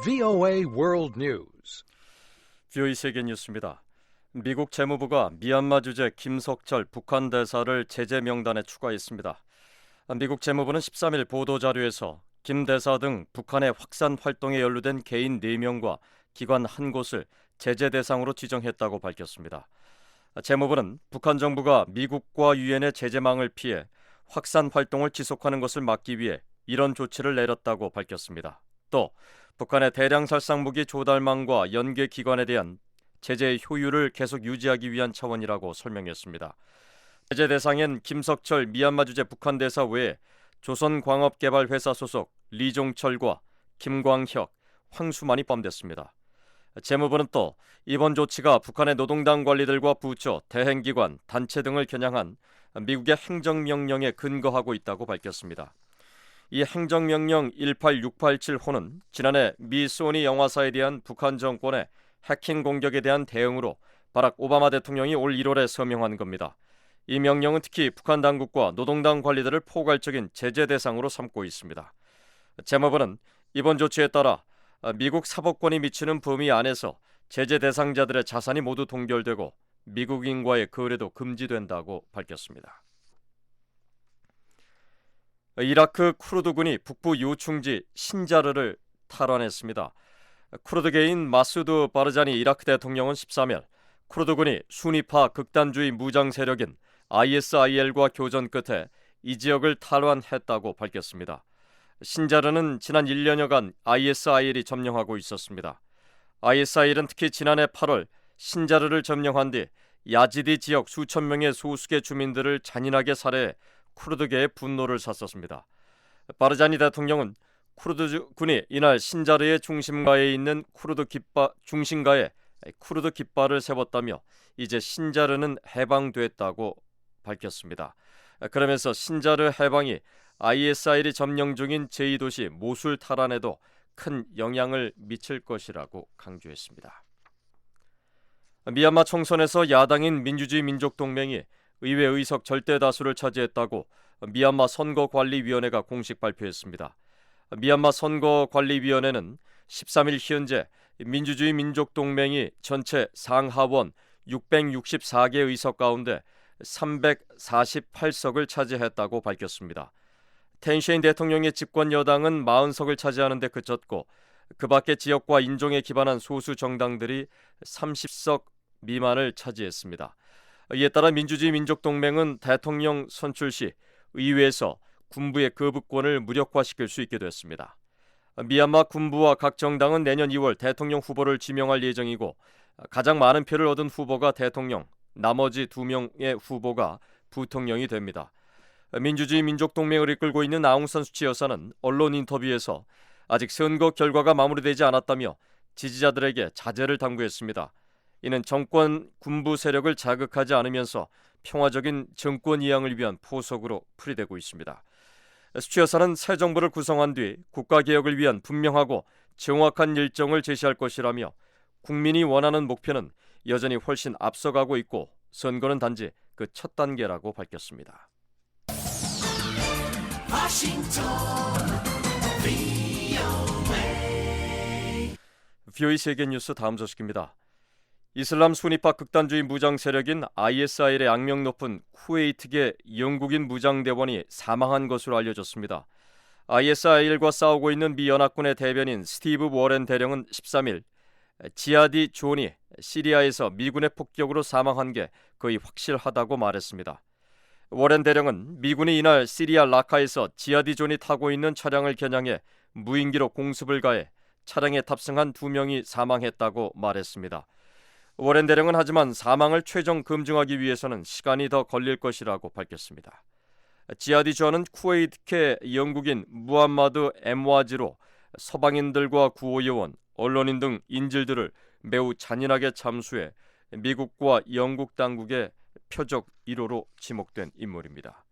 VOA World News. VOA 세계 뉴스입니다. 미국 재무부가 미얀마 주재 김석철 북한 대사를 제재 명단에 추가했습니다. 미국 재무부는 13일 보도자료에서 김 대사 등 북한의 확산 활동에 연루된 개인 4명과 기관 1곳을 제재 대상으로 지정했다고 밝혔습니다. 재무부는 북한 정부가 미국과 유엔의 제재망을 피해 확산 활동을 지속하는 것을 막기 위해 이런 조치를 내렸다고 밝혔습니다. 또 북한의 대량 살상 무기 조달망과 연계 기관에 대한 제재의 효율을 계속 유지하기 위한 차원이라고 설명했습니다. 제재 대상엔 김석철 미얀마 주재 북한 대사 외에 조선광업개발회사 소속 리종철과 김광혁, 황수만이 포함됐습니다. 재무부는 또 이번 조치가 북한의 노동당 관리들과 부처, 대행기관, 단체 등을 겨냥한 미국의 행정명령에 근거하고 있다고 밝혔습니다. 이 행정명령 18687호는 지난해 미 소니 영화사에 대한 북한 정권의 해킹 공격에 대한 대응으로 바락 오바마 대통령이 올 1월에 서명한 겁니다. 이 명령은 특히 북한 당국과 노동당 관리들을 포괄적인 제재 대상으로 삼고 있습니다. 재무부는 이번 조치에 따라 미국 사법권이 미치는 범위 안에서 제재 대상자들의 자산이 모두 동결되고 미국인과의 거래도 금지된다고 밝혔습니다. 이라크 쿠르드군이 북부 요충지 신자르를 탈환했습니다. 쿠르드계인 마수드 바르자니 이라크 대통령은 13일 쿠르드군이 순위파 극단주의 무장 세력인 ISIL과 교전 끝에 이 지역을 탈환했다고 밝혔습니다. 신자르는 지난 1년여간 ISIL이 점령하고 있었습니다. ISIL은 특히 지난해 8월 신자르를 점령한 뒤 야지디 지역 수천 명의 소수계 주민들을 잔인하게 살해해 쿠르드계의 분노를 샀었습니다. 바르자니 대통령은 쿠르드군이 이날 신자르의 중심가에 있는 중심가에 쿠르드 깃발을 세웠다며 이제 신자르는 해방됐다고 밝혔습니다. 그러면서 신자르 해방이 ISIL이 점령 중인 제2도시 모술 탈환에도 큰 영향을 미칠 것이라고 강조했습니다. 미얀마 총선에서 야당인 민주주의 민족동맹이 의회 의석 절대 다수를 차지했다고 미얀마 선거관리위원회가 공식 발표했습니다. 미얀마 선거관리위원회는 13일 현재 민주주의 민족동맹이 전체 상하원 664개 의석 가운데 348석을 차지했다고 밝혔습니다. 텐셰인 대통령의 집권 여당은 40석을 차지하는 데 그쳤고 그 밖의 지역과 인종에 기반한 소수 정당들이 30석 미만을 차지했습니다. 이에 따라 민주주의 민족동맹은 대통령 선출 시 의회에서 군부의 거부권을 무력화시킬 수 있게 됐습니다. 미얀마 군부와 각 정당은 내년 2월 대통령 후보를 지명할 예정이고 가장 많은 표를 얻은 후보가 대통령, 나머지 2명의 후보가 부통령이 됩니다. 민주주의 민족동맹을 이끌고 있는 아웅산 수치 여사는 언론 인터뷰에서 아직 선거 결과가 마무리되지 않았다며 지지자들에게 자제를 당부했습니다. 이는 정권 군부 세력을 자극하지 않으면서 평화적인 정권 이양을 위한 포석으로 풀이되고 있습니다. 수치 여사는 새 정부를 구성한 뒤 국가개혁을 위한 분명하고 정확한 일정을 제시할 것이라며 국민이 원하는 목표는 여전히 훨씬 앞서가고 있고 선거는 단지 그 첫 단계라고 밝혔습니다. VOA 세계 뉴스 다음 소식입니다. 이슬람 순위파 극단주의 무장 세력인 ISIL의 악명 높은 쿠웨이트계 영국인 무장대원이 사망한 것으로 알려졌습니다. ISIL과 싸우고 있는 미 연합군의 대변인 스티브 워렌 대령은 13일 지하디 존이 시리아에서 미군의 폭격으로 사망한 게 거의 확실하다고 말했습니다. 워렌 대령은 미군이 이날 시리아 라카에서 지하디 존이 타고 있는 차량을 겨냥해 무인기로 공습을 가해 차량에 탑승한 2명이 사망했다고 말했습니다. 워렌 대령은 하지만 사망을 최종 검증하기 위해서는 시간이 더 걸릴 것이라고 밝혔습니다. 지하디 존은 쿠웨이트계 영국인 무함마드 엠와지로 서방인들과 구호요원, 언론인 등 인질들을 매우 잔인하게 참수해 미국과 영국 당국의 표적 1호로 지목된 인물입니다.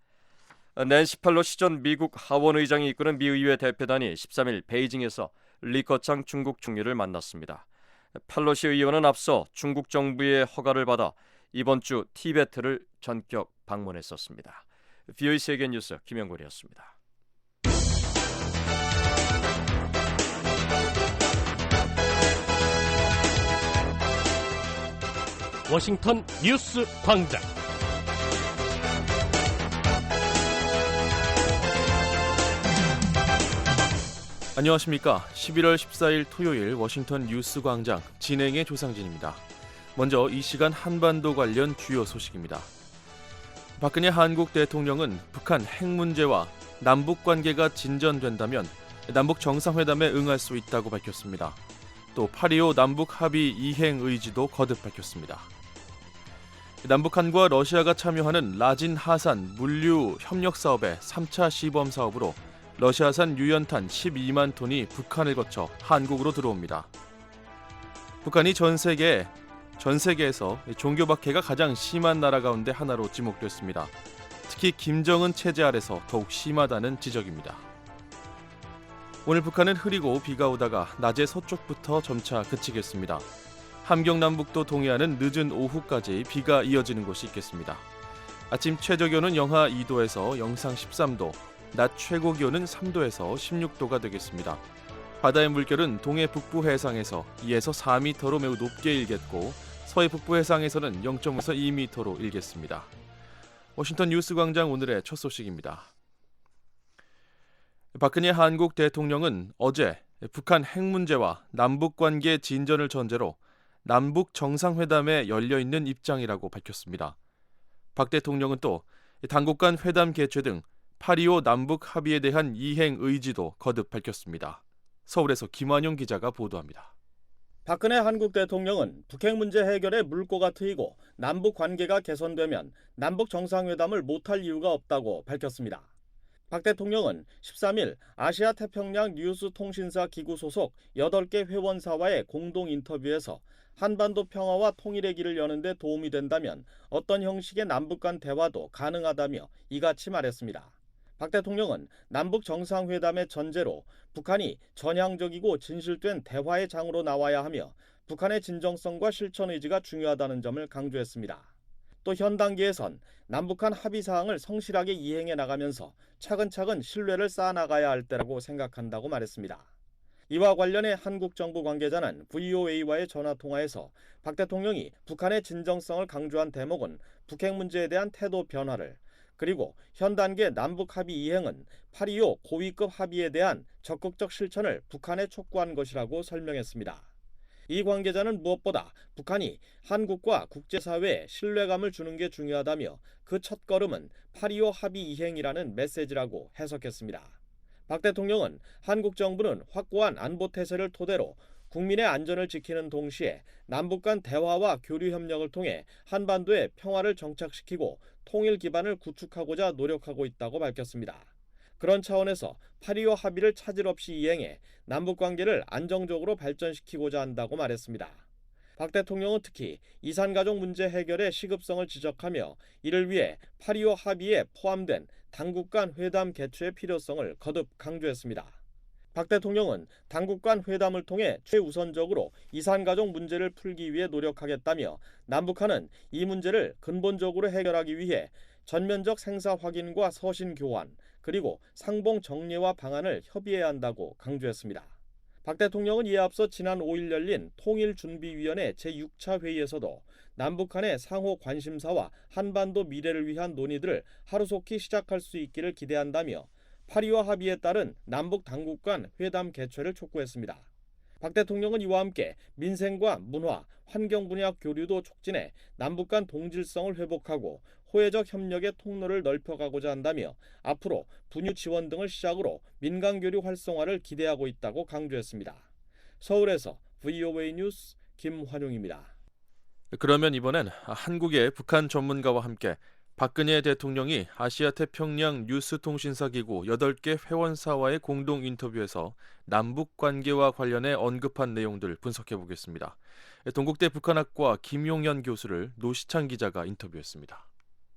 낸시 펠로시 전 미국 하원의장이 이끄는 미 의회 대표단이 13일 베이징에서 리커창 중국 총리를 만났습니다. 펠로시 의원은 앞서 중국 정부의 허가를 받아 이번 주 티베트를 전격 방문했었습니다. VOA 세계 뉴스 김영걸이었습니다. 워싱턴 뉴스 광장. 안녕하십니까. 11월 14일 토요일 워싱턴 뉴스 광장 진행의 조상진입니다. 먼저 이 시간 한반도 관련 주요 소식입니다. 박근혜 한국 대통령은 북한 핵 문제와 남북 관계가 진전된다면 남북 정상회담에 응할 수 있다고 밝혔습니다. 또 8.25 남북 합의 이행 의지도 거듭 밝혔습니다. 남북한과 러시아가 참여하는 라진 하산 물류 협력 사업의 3차 시범 사업으로 러시아산 유연탄 12만 톤이 북한을 거쳐 한국으로 들어옵니다. 북한이 전 세계에서 종교 박해가 가장 심한 나라 가운데 하나로 지목됐습니다. 특히 김정은 체제 아래서 더욱 심하다는 지적입니다. 오늘 북한은 흐리고 비가 오다가 낮에 서쪽부터 점차 그치겠습니다. 함경 남북도 동해안은 늦은 오후까지 비가 이어지는 곳이 있겠습니다. 아침 최저기온은 영하 2도에서 영상 13도, 낮 최고 기온은 3도에서 16도가 되겠습니다. 바다의 물결은 동해 북부 해상에서 2에서 4m로 매우 높게 일겠고 서해 북부 해상에서는 0.5에서 2m로 일겠습니다. 워싱턴 뉴스 광장 오늘의 첫 소식입니다. 박근혜 한국 대통령은 어제 북한 핵 문제와 남북 관계 진전을 전제로 남북 정상회담에 열려있는 입장이라고 밝혔습니다. 박 대통령은 또 당국 간 회담 개최 등 8.25 남북 합의에 대한 이행 의지도 거듭 밝혔습니다. 서울에서 김환용 기자가 보도합니다. 박근혜 한국 대통령은 북핵 문제 해결에 물꼬가 트이고 남북 관계가 개선되면 남북 정상회담을 못할 이유가 없다고 밝혔습니다. 박 대통령은 13일 아시아 태평양 뉴스 통신사 기구 소속 8개 회원사와의 공동 인터뷰에서 한반도 평화와 통일의 길을 여는 데 도움이 된다면 어떤 형식의 남북 간 대화도 가능하다며 이같이 말했습니다. 박 대통령은 남북 정상회담의 전제로 북한이 전향적이고 진실된 대화의 장으로 나와야 하며 북한의 진정성과 실천 의지가 중요하다는 점을 강조했습니다. 또 현 단계에선 남북한 합의 사항을 성실하게 이행해 나가면서 차근차근 신뢰를 쌓아나가야 할 때라고 생각한다고 말했습니다. 이와 관련해 한국 정부 관계자는 VOA와의 전화통화에서 박 대통령이 북한의 진정성을 강조한 대목은 북핵 문제에 대한 태도 변화를, 그리고 현 단계 남북 합의 이행은 8.25 고위급 합의에 대한 적극적 실천을 북한에 촉구한 것이라고 설명했습니다. 이 관계자는 무엇보다 북한이 한국과 국제사회에 신뢰감을 주는 게 중요하다며 그 첫걸음은 8.25 합의 이행이라는 메시지라고 해석했습니다. 박 대통령은 한국 정부는 확고한 안보 태세를 토대로 국민의 안전을 지키는 동시에 남북 간 대화와 교류 협력을 통해 한반도의 평화를 정착시키고 통일 기반을 구축하고자 노력하고 있다고 밝혔습니다. 그런 차원에서 8.25 합의를 차질 없이 이행해 남북 관계를 안정적으로 발전시키고자 한다고 말했습니다. 박 대통령은 특히 이산가족 문제 해결의 시급성을 지적하며 이를 위해 8.25 합의에 포함된 당국 간 회담 개최의 필요성을 거듭 강조했습니다. 박 대통령은 당국 간 회담을 통해 최우선적으로 이산가족 문제를 풀기 위해 노력하겠다며 남북한은 이 문제를 근본적으로 해결하기 위해 전면적 생사 확인과 서신 교환, 그리고 상봉 정리와 방안을 협의해야 한다고 강조했습니다. 박 대통령은 이에 앞서 지난 5일 열린 통일준비위원회 제6차 회의에서도 남북한의 상호 관심사와 한반도 미래를 위한 논의들을 하루속히 시작할 수 있기를 기대한다며 8.25 합의에 따른 남북 당국 간 회담 개최를 촉구했습니다. 박 대통령은 이와 함께 민생과 문화, 환경 분야 교류도 촉진해 남북 간 동질성을 회복하고 호혜적 협력의 통로를 넓혀가고자 한다며 앞으로 분유 지원 등을 시작으로 민간 교류 활성화를 기대하고 있다고 강조했습니다. 서울에서 VOA 뉴스 김환용입니다. 그러면 이번엔 한국의 북한 전문가와 함께 박근혜 대통령이 아시아 태평양 뉴스 통신사 기구 8개 회원사와의 공동 인터뷰에서 남북 관계와 관련해 언급한 내용들 분석해 보겠습니다. 동국대 북한학과 김용현 교수를 노시창 기자가 인터뷰했습니다.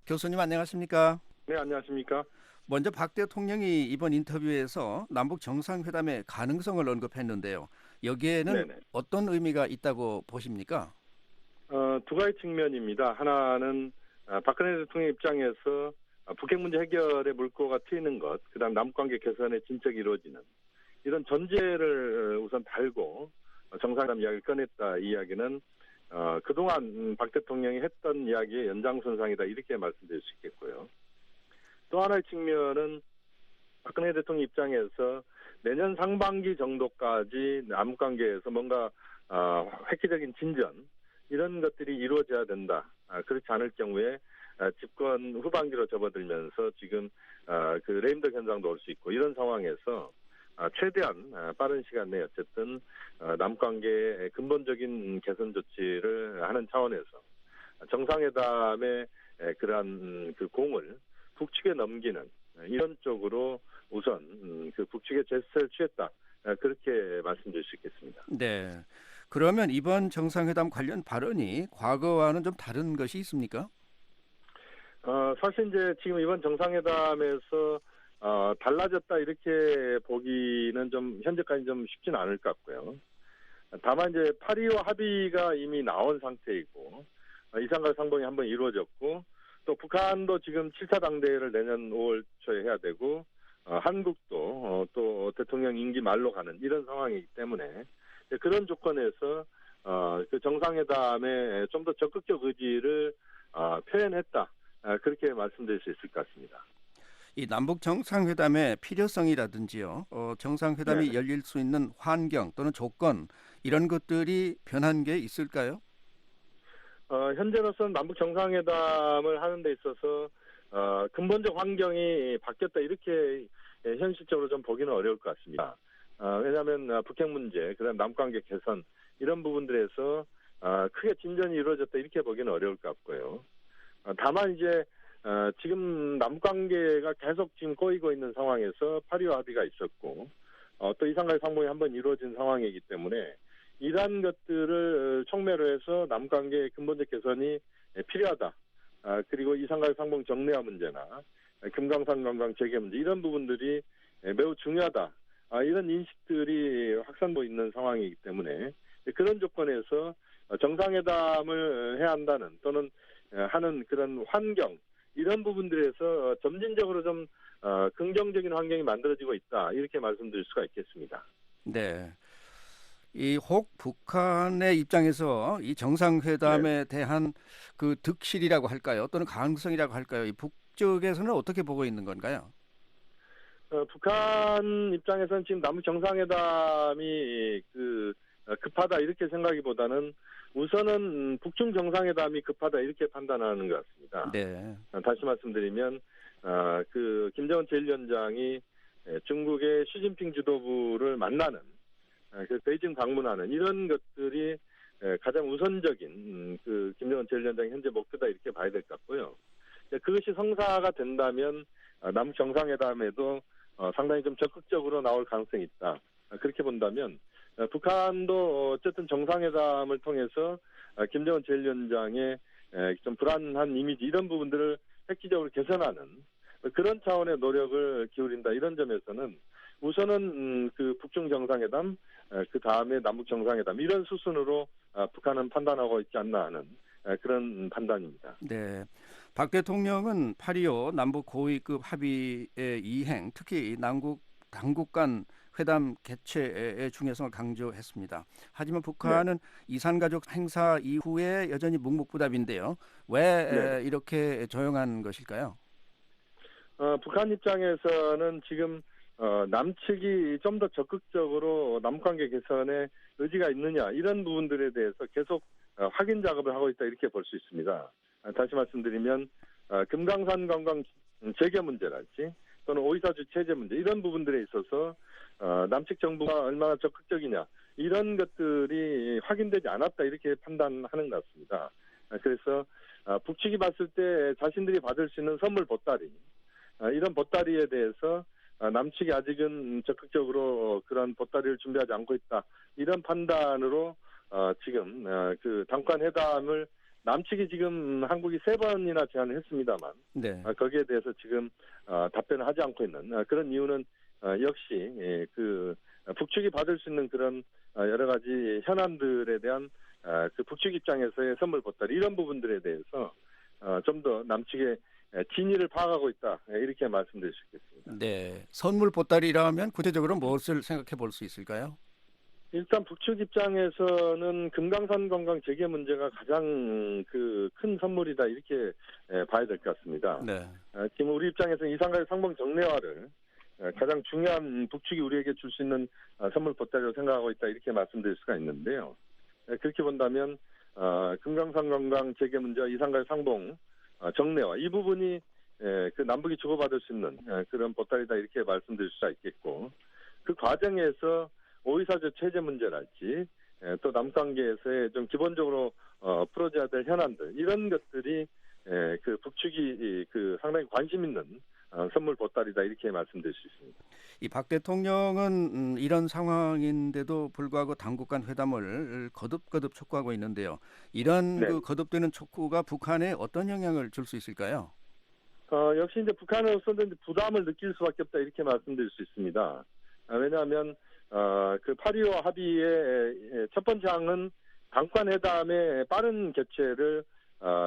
교수님 안녕하십니까? 네, 안녕하십니까? 먼저 박 대통령이 이번 인터뷰에서 남북 정상회담의 가능성을 언급했는데요. 여기에는 네네. 어떤 의미가 있다고 보십니까? 두 가지 측면입니다. 하나는 박근혜 대통령 입장에서 북핵 문제 해결에 물꼬가 트이는 것, 그다음 남북관계 개선의 진척이 이루어지는 이런 전제를 우선 달고 정상회담 이야기를 꺼냈다. 이 이야기는 그동안 박 대통령이 했던 이야기의 연장선상이다 이렇게 말씀드릴 수 있겠고요. 또 하나의 측면은 박근혜 대통령 입장에서 내년 상반기 정도까지 남북관계에서 뭔가 획기적인 진전 이런 것들이 이루어져야 된다. 그렇지 않을 경우에 집권 후반기로 접어들면서 지금 그 레임덕 현상도 올 수 있고 이런 상황에서 최대한 빠른 시간 내에 어쨌든 남관계의 근본적인 개선 조치를 하는 차원에서 정상회담의 그러한 그 공을 북측에 넘기는 이런 쪽으로 우선 그 북측의 제스처를 취했다. 그렇게 말씀드릴 수 있겠습니다. 네. 그러면 이번 정상회담 관련 발언이 과거와는 좀 다른 것이 있습니까? 사실 이제 지금 이번 정상회담에서 달라졌다 이렇게 보기는 좀 현재까지 좀 쉽지는 않을 것 같고요. 다만 이제 8.25 합의가 이미 나온 상태이고 이상과 상봉이 한번 이루어졌고 또 북한도 지금 7차 당대회를 내년 5월 초에 해야 되고 한국도 또 대통령 임기 말로 가는 이런 상황이기 때문에 그런 조건에서 그 정상회담에 좀 더 적극적 의지를 표현했다. 그렇게 말씀드릴 수 있을 것 같습니다. 이 남북 정상회담의 필요성이라든지요, 정상회담이 네. 열릴 수 있는 환경 또는 조건 이런 것들이 변한 게 있을까요? 현재로서는 남북 정상회담을 하는 데 있어서 근본적 환경이 바뀌었다 이렇게 현실적으로 좀 보기는 어려울 것 같습니다. 왜냐하면 북핵 문제, 그다음 남관계 개선 이런 부분들에서 크게 진전이 이루어졌다 이렇게 보기는 어려울 것 같고요. 다만 이제 지금 남관계가 계속 지금 꼬이고 있는 상황에서 8.25 합의가 있었고 또 이상가의 상봉이 한번 이루어진 상황이기 때문에 이러한 것들을 촉매로 해서 남관계의 근본적 개선이 필요하다. 그리고 이상가의 상봉 정례화 문제나 금강산 관광 재개 문제 이런 부분들이 매우 중요하다. 이런 인식들이 확산되고 있는 상황이기 때문에 그런 조건에서 정상회담을 해야 한다는 또는 하는 그런 환경 이런 부분들에서 점진적으로 좀 긍정적인 환경이 만들어지고 있다 이렇게 말씀드릴 수가 있겠습니다. 네. 이 혹 북한의 입장에서 이 정상회담에 대한 그 득실이라고 할까요? 또는 가능성이라고 할까요? 이 북쪽에서는 어떻게 보고 있는 건가요? 북한 입장에서는 지금 남북 정상회담이 급하다 이렇게 생각하기보다는 우선은 북중 정상회담이 급하다 이렇게 판단하는 것 같습니다. 네. 다시 말씀드리면 김정은 제1위원장이 중국의 시진핑 지도부를 만나는 베이징 방문하는 이런 것들이 가장 우선적인 김정은 제1위원장의 현재 목표다 이렇게 봐야 될 것 같고요. 그것이 성사가 된다면 남북 정상회담에도 상당히 좀 적극적으로 나올 가능성이 있다. 그렇게 본다면 북한도 어쨌든 정상회담을 통해서 김정은 제1위원장의 좀 불안한 이미지 이런 부분들을 획기적으로 개선하는 그런 차원의 노력을 기울인다. 이런 점에서는 우선은 그 북중 정상회담, 그 다음에 남북 정상회담 이런 수순으로 북한은 판단하고 있지 않나 하는 그런 판단입니다. 네. 박 대통령은 8.25 남북 고위급 합의의 이행, 특히 당국 간 회담 개최의 중요성을 강조했습니다. 하지만 북한은 이산가족 행사 이후에 여전히 묵묵부답인데요. 왜 이렇게 조용한 것일까요? 북한 입장에서는 지금 남측이 좀 더 적극적으로 남북관계 개선에 의지가 있느냐 이런 부분들에 대해서 계속 확인 작업을 하고 있다 이렇게 볼 수 있습니다. 다시 말씀드리면 금강산 관광 재개 문제랄지 또는 오이사주 체제 문제 이런 부분들에 있어서 남측 정부가 얼마나 적극적이냐 이런 것들이 확인되지 않았다 이렇게 판단하는 것 같습니다. 그래서 북측이 봤을 때 자신들이 받을 수 있는 선물 보따리 이런 보따리에 대해서 남측이 아직은 적극적으로 그런 보따리를 준비하지 않고 있다 이런 판단으로 지금 그 당권 회담을 남측이 지금 한국이 3번이나 제안을 했습니다만 거기에 대해서 지금 답변을 하지 않고 있는 그런 이유는 역시 그 북측이 받을 수 있는 그런 여러 가지 현안들에 대한 그 북측 입장에서의 선물 보따리 이런 부분들에 대해서 좀 더 남측의 진위를 파악하고 있다 이렇게 말씀드릴 수 있겠습니다. 네, 선물 보따리라면 구체적으로 무엇을 생각해 볼 수 있을까요? 일단 북측 입장에서는 금강산 관광 재개 문제가 가장 그 큰 선물이다 이렇게 봐야 될 것 같습니다. 네. 지금 우리 입장에서는 이산가의 상봉 정례화를 가장 중요한 북측이 우리에게 줄 수 있는 선물 보따리로 생각하고 있다 이렇게 말씀드릴 수가 있는데요. 그렇게 본다면 금강산 관광 재개 문제와 이산가의 상봉 정례화 이 부분이 그 남북이 주고받을 수 있는 그런 보따리다 이렇게 말씀드릴 수가 있겠고 그 과정에서 오이사조 체제 문제랄지 또 남관계에서의 좀 기본적으로 풀어져야 될 현안들 이런 것들이 그 북측이 그 상당히 관심 있는 선물 보따리다 이렇게 말씀드릴 수 있습니다. 이 박 대통령은 이런 상황인데도 불구하고 당국 간 회담을 거듭거듭 촉구하고 있는데요. 이런 네. 그 거듭되는 촉구가 북한에 어떤 영향을 줄 수 있을까요? 역시 이제 북한으로서는 부담을 느낄 수밖에 없다 이렇게 말씀드릴 수 있습니다. 왜냐하면 그 8.25 합의의 첫 번째 항은 당관회담의 빠른 개최를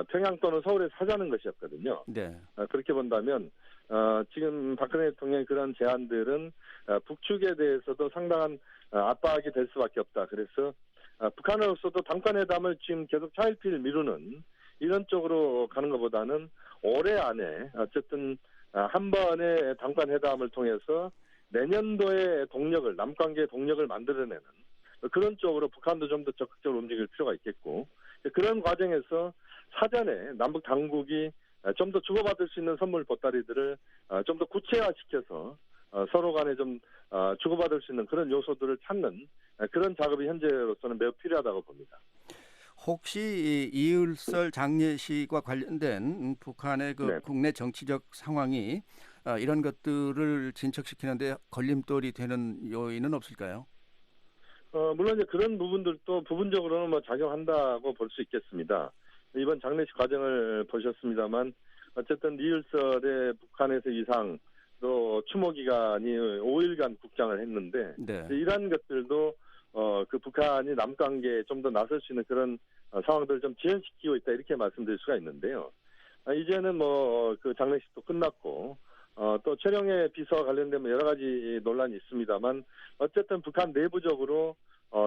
평양 또는 서울에서 하자는 것이었거든요. 네. 그렇게 본다면 지금 박근혜 대통령의 그런 제안들은 북측에 대해서도 상당한 압박이 될 수밖에 없다. 그래서 북한으로서도 당관회담을 지금 계속 차일피일 미루는 이런 쪽으로 가는 것보다는 올해 안에 어쨌든 한 번의 당관회담을 통해서 내년도에 동력을 남관계의 동력을 만들어내는 그런 쪽으로 북한도 좀 더 적극적으로 움직일 필요가 있겠고 그런 과정에서 사전에 남북 당국이 좀 더 주고받을 수 있는 선물 보따리들을 좀 더 구체화시켜서 서로 간에 좀 주고받을 수 있는 그런 요소들을 찾는 그런 작업이 현재로서는 매우 필요하다고 봅니다. 혹시 이율설 장례식과 관련된 북한의 그 네. 국내 정치적 상황이 이런 것들을 진척시키는데 걸림돌이 되는 요인은 없을까요? 물론 이제 그런 부분들도 부분적으로는 뭐 작용한다고 볼 수 있겠습니다. 이번 장례식 과정을 보셨습니다만 어쨌든 이율설의 북한에서 이상 또 추모 기간이 5일간 국장을 했는데 네. 이러한 것들도 그 북한이 남관계에 좀 더 나설 수 있는 그런 상황들을 좀 지연시키고 있다 이렇게 말씀드릴 수가 있는데요. 이제는 뭐 그 장례식도 끝났고 또 최령의 비서와 관련된 여러 가지 논란이 있습니다만 어쨌든 북한 내부적으로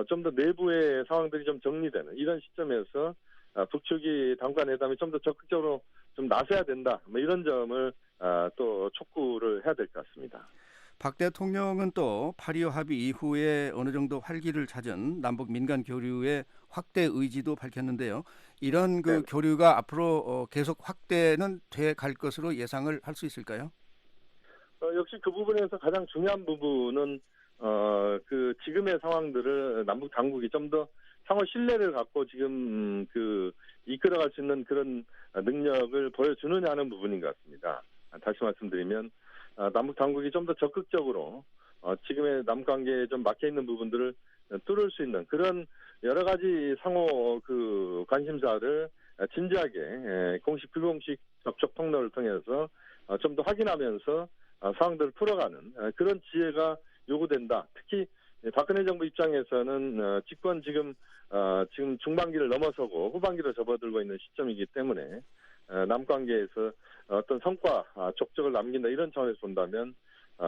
좀 더 내부의 상황들이 좀 정리되는 이런 시점에서 북측이 당관회담에 좀 더 적극적으로 좀 나서야 된다. 뭐 이런 점을 또 촉구를 해야 될 것 같습니다. 박 대통령은 또 8.25 합의 이후에 어느 정도 활기를 찾은 남북 민간 교류의 확대 의지도 밝혔는데요. 이런 그 네. 교류가 앞으로 계속 확대는 돼 갈 것으로 예상을 할 수 있을까요? 역시 그 부분에서 가장 중요한 부분은 그 지금의 상황들을 남북 당국이 좀 더 상호 신뢰를 갖고 지금 그 이끌어갈 수 있는 그런 능력을 보여주느냐 하는 부분인 것 같습니다. 다시 말씀드리면 남북 당국이 좀 더 적극적으로 지금의 남관계에 좀 막혀 있는 부분들을 뚫을 수 있는 그런 여러 가지 상호 그 관심사를 진지하게 공식 비공식 접촉 통로를 통해서 좀 더 확인하면서 상황들을 풀어가는 그런 지혜가 요구된다. 특히 박근혜 정부 입장에서는 집권 지금 중반기를 넘어서고 후반기로 접어들고 있는 시점이기 때문에 남관계에서 어떤 성과 족적을 남긴다 이런 차원에서 본다면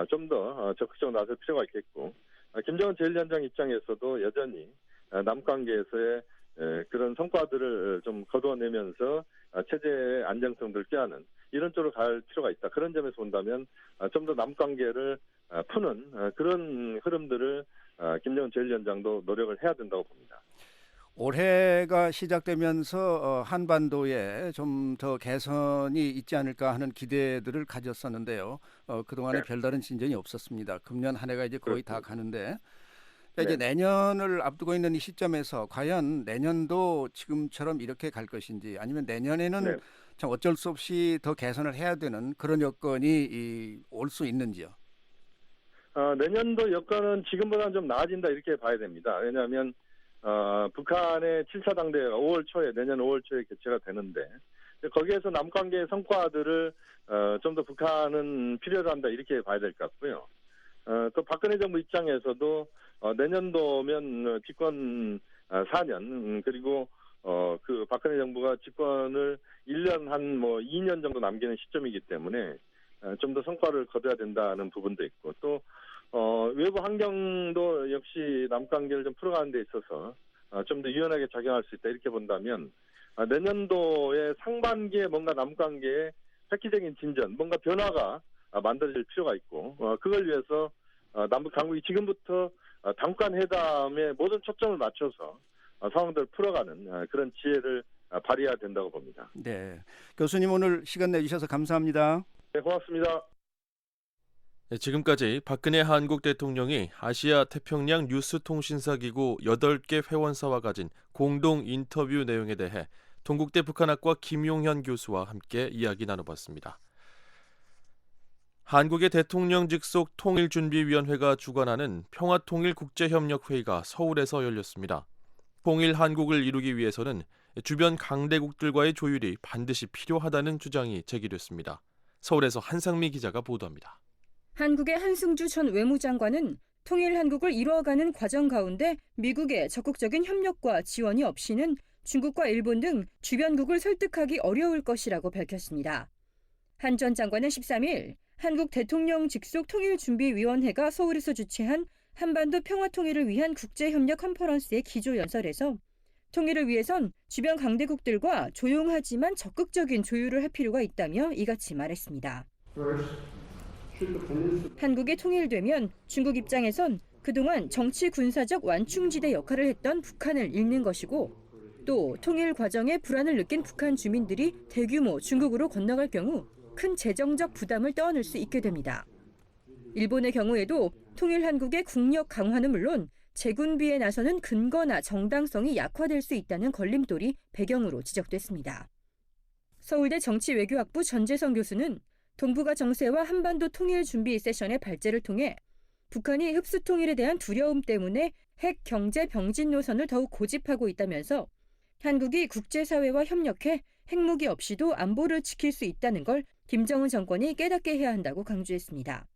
좀 더 적극적으로 나설 필요가 있겠고 김정은 제1위원장 입장에서도 여전히 남관계에서의 그런 성과들을 좀 거두어내면서 체제의 안정성들을 꾀하는 이런 쪽으로 갈 필요가 있다. 그런 점에서 본다면 좀 더 남관계를 푸는 그런 흐름들을 김정은 제1위원장도 노력을 해야 된다고 봅니다. 올해가 시작되면서 한반도에 좀 더 개선이 있지 않을까 하는 기대들을 가졌었는데요. 그동안에 네. 별다른 진전이 없었습니다. 금년 한 해가 이제 거의 다 가는데 이제 네. 내년을 앞두고 있는 이 시점에서 과연 내년도 지금처럼 이렇게 갈 것인지 아니면 내년에는 네. 참 어쩔 수 없이 더 개선을 해야 되는 그런 여건이 올 수 있는지요? 내년도 여건은 지금보다는 좀 나아진다 이렇게 봐야 됩니다. 왜냐하면 북한의 7차 당대회가 내년 5월 초에 개최가 되는데 거기에서 남관계의 성과들을 좀 더 북한은 필요로 한다 이렇게 봐야 될 것 같고요. 또 박근혜 정부 입장에서도 내년도면 집권 4년 그리고 그 박근혜 정부가 집권을 1년 한 2년 정도 남기는 시점이기 때문에 좀 더 성과를 거둬야 된다는 부분도 있고 또 외부 환경도 역시 남북관계를 좀 풀어가는 데 있어서 좀 더 유연하게 작용할 수 있다 이렇게 본다면 내년도의 상반기에 뭔가 남북관계의 획기적인 진전, 뭔가 변화가 만들어질 필요가 있고 그걸 위해서 남북 당국이 지금부터 당권 회담에 모든 초점을 맞춰서 상황들을 풀어가는 그런 지혜를 발휘해야 된다고 봅니다. 네, 교수님 오늘 시간 내주셔서 감사합니다. 네, 고맙습니다. 네, 지금까지 박근혜 한국 대통령이 아시아 태평양 뉴스통신사기구 8개 회원사와 가진 공동 인터뷰 내용에 대해 동국대 북한학과 김용현 교수와 함께 이야기 나눠봤습니다. 한국의 대통령 직속 통일준비위원회가 주관하는 평화통일국제협력회의가 서울에서 열렸습니다. 통일 한국을 이루기 위해서는 주변 강대국들과의 조율이 반드시 필요하다는 주장이 제기됐습니다. 서울에서 한상미 기자가 보도합니다. 한국의 한승주 전 외무장관은 통일 한국을 이루어가는 과정 가운데 미국의 적극적인 협력과 지원이 없이는 중국과 일본 등 주변국을 설득하기 어려울 것이라고 밝혔습니다. 한 전 장관은 13일 한국 대통령 직속 통일준비위원회가 서울에서 주최한 한반도 평화통일을 위한 국제협력 컨퍼런스의 기조연설에서 통일을 위해선 주변 강대국들과 조용하지만 적극적인 조율을 할 필요가 있다며 이같이 말했습니다. 한국이 통일되면 중국 입장에선 그동안 정치 군사적 완충지대 역할을 했던 북한을 잃는 것이고 또 통일 과정에 불안을 느낀 북한 주민들이 대규모 중국으로 건너갈 경우 큰 재정적 부담을 떠안을 수 있게 됩니다. 일본의 경우에도 통일 한국의 국력 강화는 물론 재군비에 나서는 근거나 정당성이 약화될 수 있다는 걸림돌이 배경으로 지적됐습니다. 서울대 정치외교학부 전재성 교수는 동북아 정세와 한반도 통일 준비 세션의 발제를 통해 북한이 흡수 통일에 대한 두려움 때문에 핵 경제 병진 노선을 더욱 고집하고 있다면서 한국이 국제사회와 협력해 핵무기 없이도 안보를 지킬 수 있다는 걸 김정은 정권이 깨닫게 해야 한다고 강조했습니다.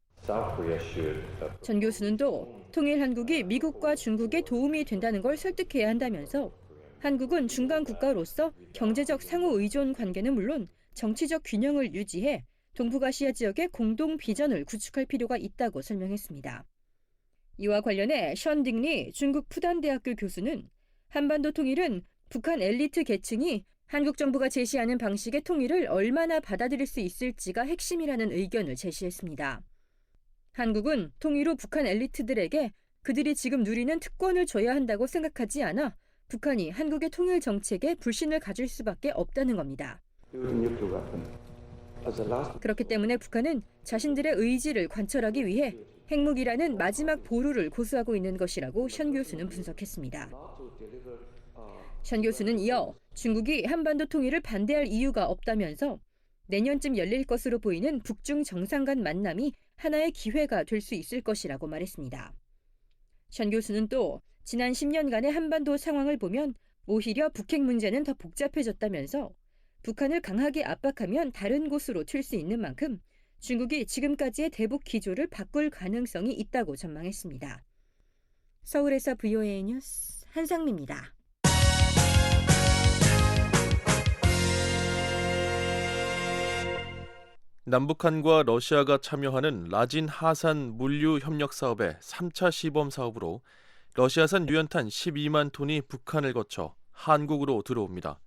전 교수는 또 통일 한국이 미국과 중국에 도움이 된다는 걸 설득해야 한다면서 한국은 중간 국가로서 경제적 상호 의존 관계는 물론 정치적 균형을 유지해 동북아시아 지역의 공동 비전을 구축할 필요가 있다고 설명했습니다. 이와 관련해 션 딩리 중국 푸단대학교 교수는 한반도 통일은 북한 엘리트 계층이 한국 정부가 제시하는 방식의 통일을 얼마나 받아들일 수 있을지가 핵심이라는 의견을 제시했습니다. 한국은 통일 후 북한 엘리트들에게 그들이 지금 누리는 특권을 줘야 한다고 생각하지 않아 북한이 한국의 통일 정책에 불신을 가질 수밖에 없다는 겁니다. 그렇기 때문에 북한은 자신들의 의지를 관철하기 위해 핵무기라는 마지막 보루를 고수하고 있는 것이라고 션 교수는 분석했습니다. 션 교수는 이어 중국이 한반도 통일을 반대할 이유가 없다면서 내년쯤 열릴 것으로 보이는 북중 정상 간 만남이 하나의 기회가 될 수 있을 것이라고 말했습니다. 션 교수는 또 지난 10년간의 한반도 상황을 보면 오히려 북핵 문제는 더 복잡해졌다면서 북한을 강하게 압박하면 다른 곳으로 튈 수 있는 만큼 중국이 지금까지의 대북 기조를 바꿀 가능성이 있다고 전망했습니다. 서울에서 VOA 뉴스 한상미입니다. 남북한과 러시아가 참여하는 라진 하산 물류 협력 사업의 3차 시범 사업으로 러시아산 유연탄 12만 톤이 북한을 거쳐 한국으로 들어옵니다.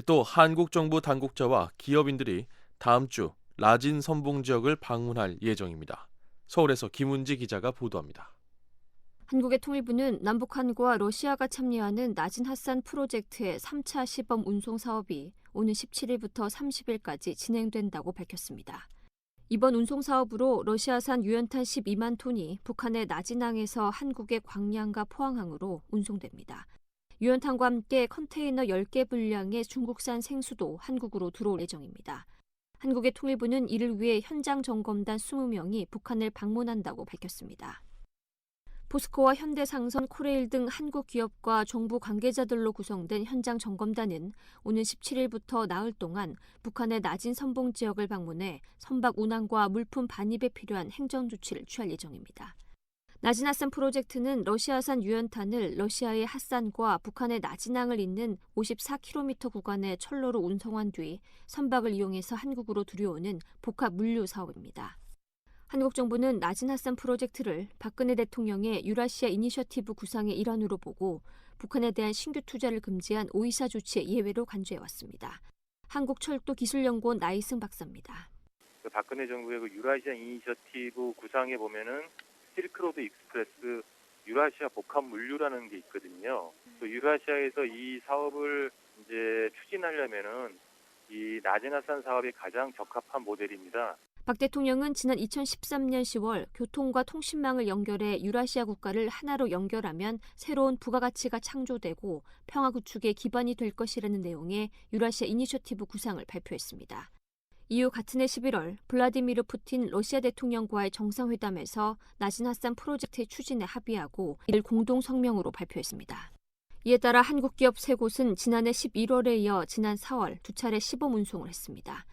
또 한국 정부 당국자와 기업인들이 다음 주 라진 선봉 지역을 방문할 예정입니다. 서울에서 김은지 기자가 보도합니다. 한국의 통일부는 남북한과 러시아가 참여하는 라진 하산 프로젝트의 3차 시범 운송 사업이 오는 17일부터 30일까지 진행된다고 밝혔습니다. 이번 운송 사업으로 러시아산 유연탄 12만 톤이 북한의 나진항에서 한국의 광양과 포항항으로 운송됩니다. 유연탄과 함께 컨테이너 10개 분량의 중국산 생수도 한국으로 들어올 예정입니다. 한국의 통일부는 이를 위해 현장 점검단 20명이 북한을 방문한다고 밝혔습니다. 포스코와 현대상선, 코레일 등 한국 기업과 정부 관계자들로 구성된 현장 점검단은 오는 17일부터 나흘 동안 북한의 나진 선봉 지역을 방문해 선박 운항과 물품 반입에 필요한 행정 조치를 취할 예정입니다. 나진 핫산 프로젝트는 러시아산 유연탄을 러시아의 핫산과 북한의 나진항을 잇는 54km 구간의 철로로 운송한 뒤 선박을 이용해서 한국으로 들여오는 복합 물류 사업입니다. 한국 정부는 나진 핫산 프로젝트를 박근혜 대통령의 유라시아 이니셔티브 구상의 일환으로 보고 북한에 대한 신규 투자를 금지한 오이사 조치의 예외로 간주해왔습니다. 한국철도기술연구원 나이승 박사입니다. 박근혜 정부의 유라시아 이니셔티브 구상에 보면은 실크로드 익스프레스 유라시아 복합 물류라는 게 있거든요. 또 유라시아에서 이 사업을 이제 추진하려면은 이 나진 핫산 사업이 가장 적합한 모델입니다. 박 대통령은 지난 2013년 10월 교통과 통신망을 연결해 유라시아 국가를 하나로 연결하면 새로운 부가가치가 창조되고 평화 구축의 기반이 될 것이라는 내용의 유라시아 이니셔티브 구상을 발표했습니다. 이후 같은 해 11월 블라디미르 푸틴 러시아 대통령과의 정상회담에서 나진 핫산 프로젝트의 추진에 합의하고 이를 공동 성명으로 발표했습니다. 이에 따라 한국 기업 3곳은 지난해 11월에 이어 지난 4월 2차례 시범 운송을 했습니다.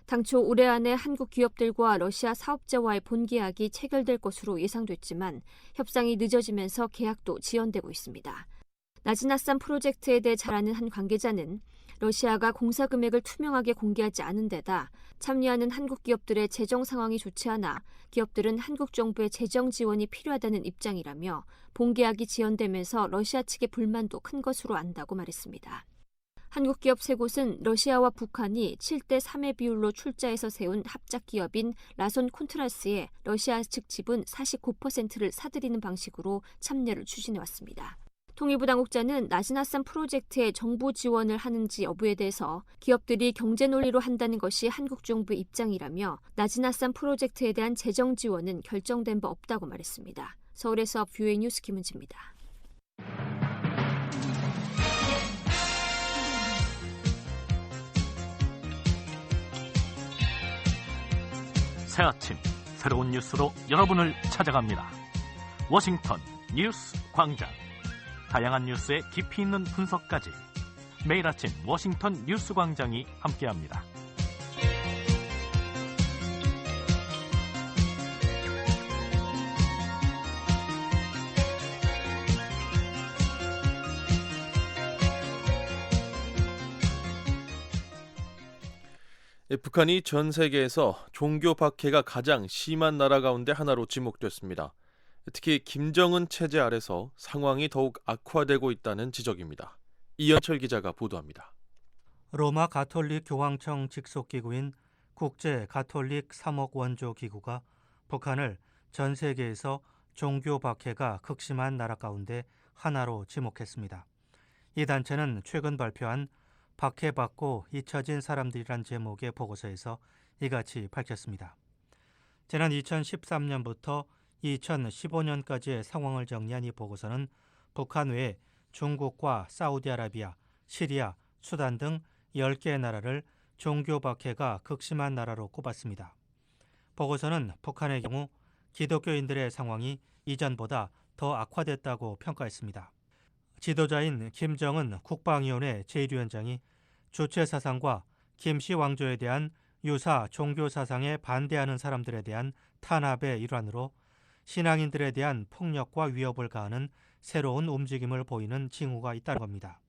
당초 올해 안에 한국 기업들과 러시아 사업자와의 본계약이 체결될 것으로 예상됐지만 협상이 늦어지면서 계약도 지연되고 있습니다. 나진 핫산 프로젝트에 대해 잘 아는 한 관계자는 러시아가 공사 금액을 투명하게 공개하지 않은 데다 참여하는 한국 기업들의 재정 상황이 좋지 않아 기업들은 한국 정부의 재정 지원이 필요하다는 입장이라며 본계약이 지연되면서 러시아 측의 불만도 큰 것으로 안다고 말했습니다. 한국 기업 3곳은 러시아와 북한이 7대 3의 비율로 출자해서 세운 합작 기업인 라손 콘트라스에 러시아 측 지분 49%를 사들이는 방식으로 참여를 추진해왔습니다. 통일부 당국자는 나진 핫산 프로젝트에 정부 지원을 하는지 여부에 대해서 기업들이 경제 논리로 한다는 것이 한국 정부의 입장이라며 나진 핫산 프로젝트에 대한 재정 지원은 결정된 바 없다고 말했습니다. 서울에서 뷰의 뉴스 김은지입니다. 새 아침 새로운 뉴스로 여러분을 찾아갑니다. 워싱턴 뉴스 광장. 다양한 뉴스의 깊이 있는 분석까지 매일 아침 워싱턴 뉴스 광장이 함께합니다. 북한이 전 세계에서 종교 박해가 가장 심한 나라 가운데 하나로 지목됐습니다. 특히 김정은 체제 아래서 상황이 더욱 악화되고 있다는 지적입니다. 이현철 기자가 보도합니다. 로마 가톨릭 교황청 직속 기구인 국제 가톨릭 3억 원조 기구가 북한을 전 세계에서 종교 박해가 극심한 나라 가운데 하나로 지목했습니다. 이 단체는 최근 발표한 박해받고 잊혀진 사람들이란 제목의 보고서에서 이같이 밝혔습니다. 지난 2013년부터 2015년까지의 상황을 정리한 이 보고서는 북한 외에 중국과 사우디아라비아, 시리아, 수단 등 10개의 나라를 종교 박해가 극심한 나라로 꼽았습니다. 보고서는 북한의 경우 기독교인들의 상황이 이전보다 더 악화됐다고 평가했습니다. 지도자인 김정은 국방위원회 제1위원장이 주체 사상과 김씨 왕조에 대한 유사 종교 사상에 반대하는 사람들에 대한 탄압의 일환으로 신앙인들에 대한 폭력과 위협을 가하는 새로운 움직임을 보이는 징후가 있다는 겁니다.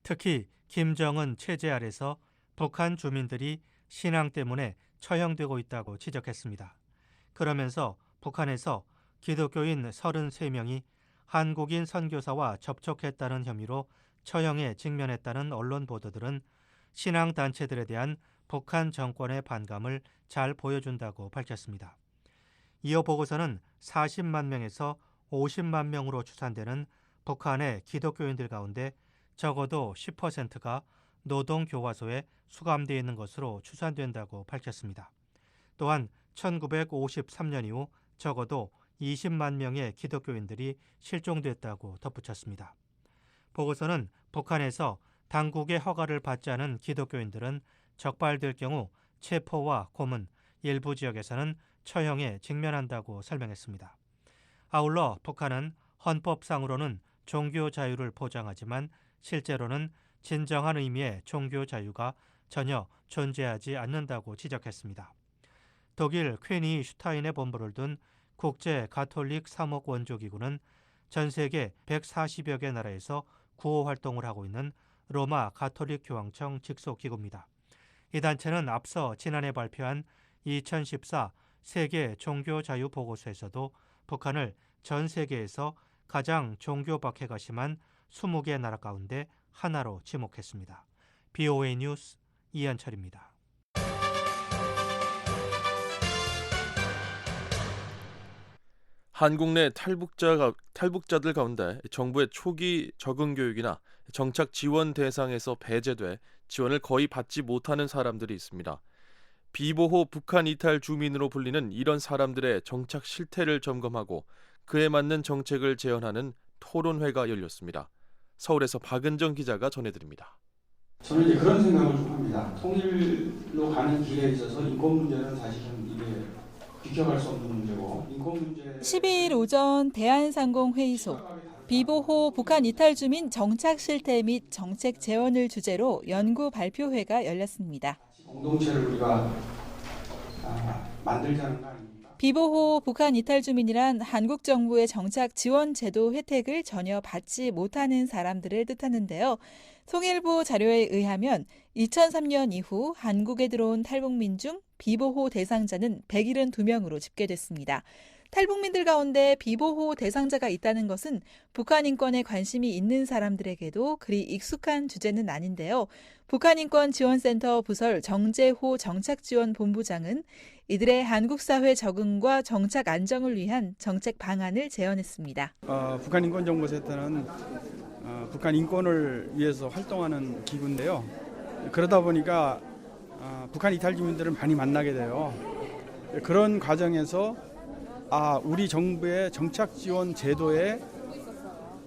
특히 김정은 체제 아래서 북한 주민들이 신앙 때문에 처형되고 있다고 지적했습니다. 그러면서 북한에서 기독교인 33명이 한국인 선교사와 접촉했다는 혐의로 처형에 직면했다는 언론 보도들은 신앙단체들에 대한 북한 정권의 반감을 잘 보여준다고 밝혔습니다. 이어 보고서는 40만 명에서 50만 명으로 추산되는 북한의 기독교인들 가운데 적어도 10%가 노동교화소에 수감되어 있는 것으로 추산된다고 밝혔습니다. 또한 1953년 이후 적어도 20만 명의 기독교인들이 실종됐다고 덧붙였습니다. 보고서는 북한에서 당국의 허가를 받지 않은 기독교인들은 적발될 경우 체포와 고문, 일부 지역에서는 처형에 직면한다고 설명했습니다. 아울러 북한은 헌법상으로는 종교 자유를 보장하지만 실제로는 진정한 의미의 종교 자유가 전혀 존재하지 않는다고 지적했습니다. 독일 퀘니 슈타인의 본부를 둔 국제 가톨릭 3억 원조 기구는 전 세계 140여 개 나라에서 구호 활동을 하고 있는 로마 가톨릭 교황청 직속 기구입니다. 이 단체는 앞서 지난해 발표한 2014 세계 종교 자유 보고서에서도 북한을 전 세계에서 가장 종교 박해가 심한 20개 나라 가운데 하나로 지목했습니다. BOA 뉴스 이한철입니다. 한국 내 탈북자들 가운데 정부의 초기 적응 교육이나 정착 지원 대상에서 배제돼 지원을 거의 받지 못하는 사람들이 있습니다. 비보호 북한 이탈 주민으로 불리는 이런 사람들의 정착 실태를 점검하고 그에 맞는 정책을 제언하는 토론회가 열렸습니다. 서울에서 박은정 기자가 전해드립니다. 저는 이제 그런 생각을 좀 합니다. 통일로 가는 길에 있어서 인권 문제는 사실은 이게 비켜갈 수 없는 문제고, 인권 문제. 12일 오전 대한상공회의소 비보호 북한 이탈 주민 정착 실태 및 정책 제언을 주제로 연구 발표회가 열렸습니다. 공동체를 우리가 만들자는 거 아닙니까? 비보호 북한 이탈 주민이란 한국 정부의 정착 지원 제도 혜택을 전혀 받지 못하는 사람들을 뜻하는데요. 통일부 자료에 의하면 2003년 이후 한국에 들어온 탈북민 중 비보호 대상자는 172명으로 집계됐습니다. 탈북민들 가운데 비보호 대상자가 있다는 것은 북한 인권에 관심이 있는 사람들에게도 그리 익숙한 주제는 아닌데요. 북한인권지원센터 부설 정재호 정착지원본부장은 이들의 한국 사회 적응과 정착 안정을 위한 정책 방안을 제언했습니다. 북한인권정보센터는 북한 인권을 위해서 활동하는 기구인데요. 그러다 보니까 북한 이탈 주민들을 많이 만나게 돼요. 그런 과정에서 우리 정부의 정착 지원 제도에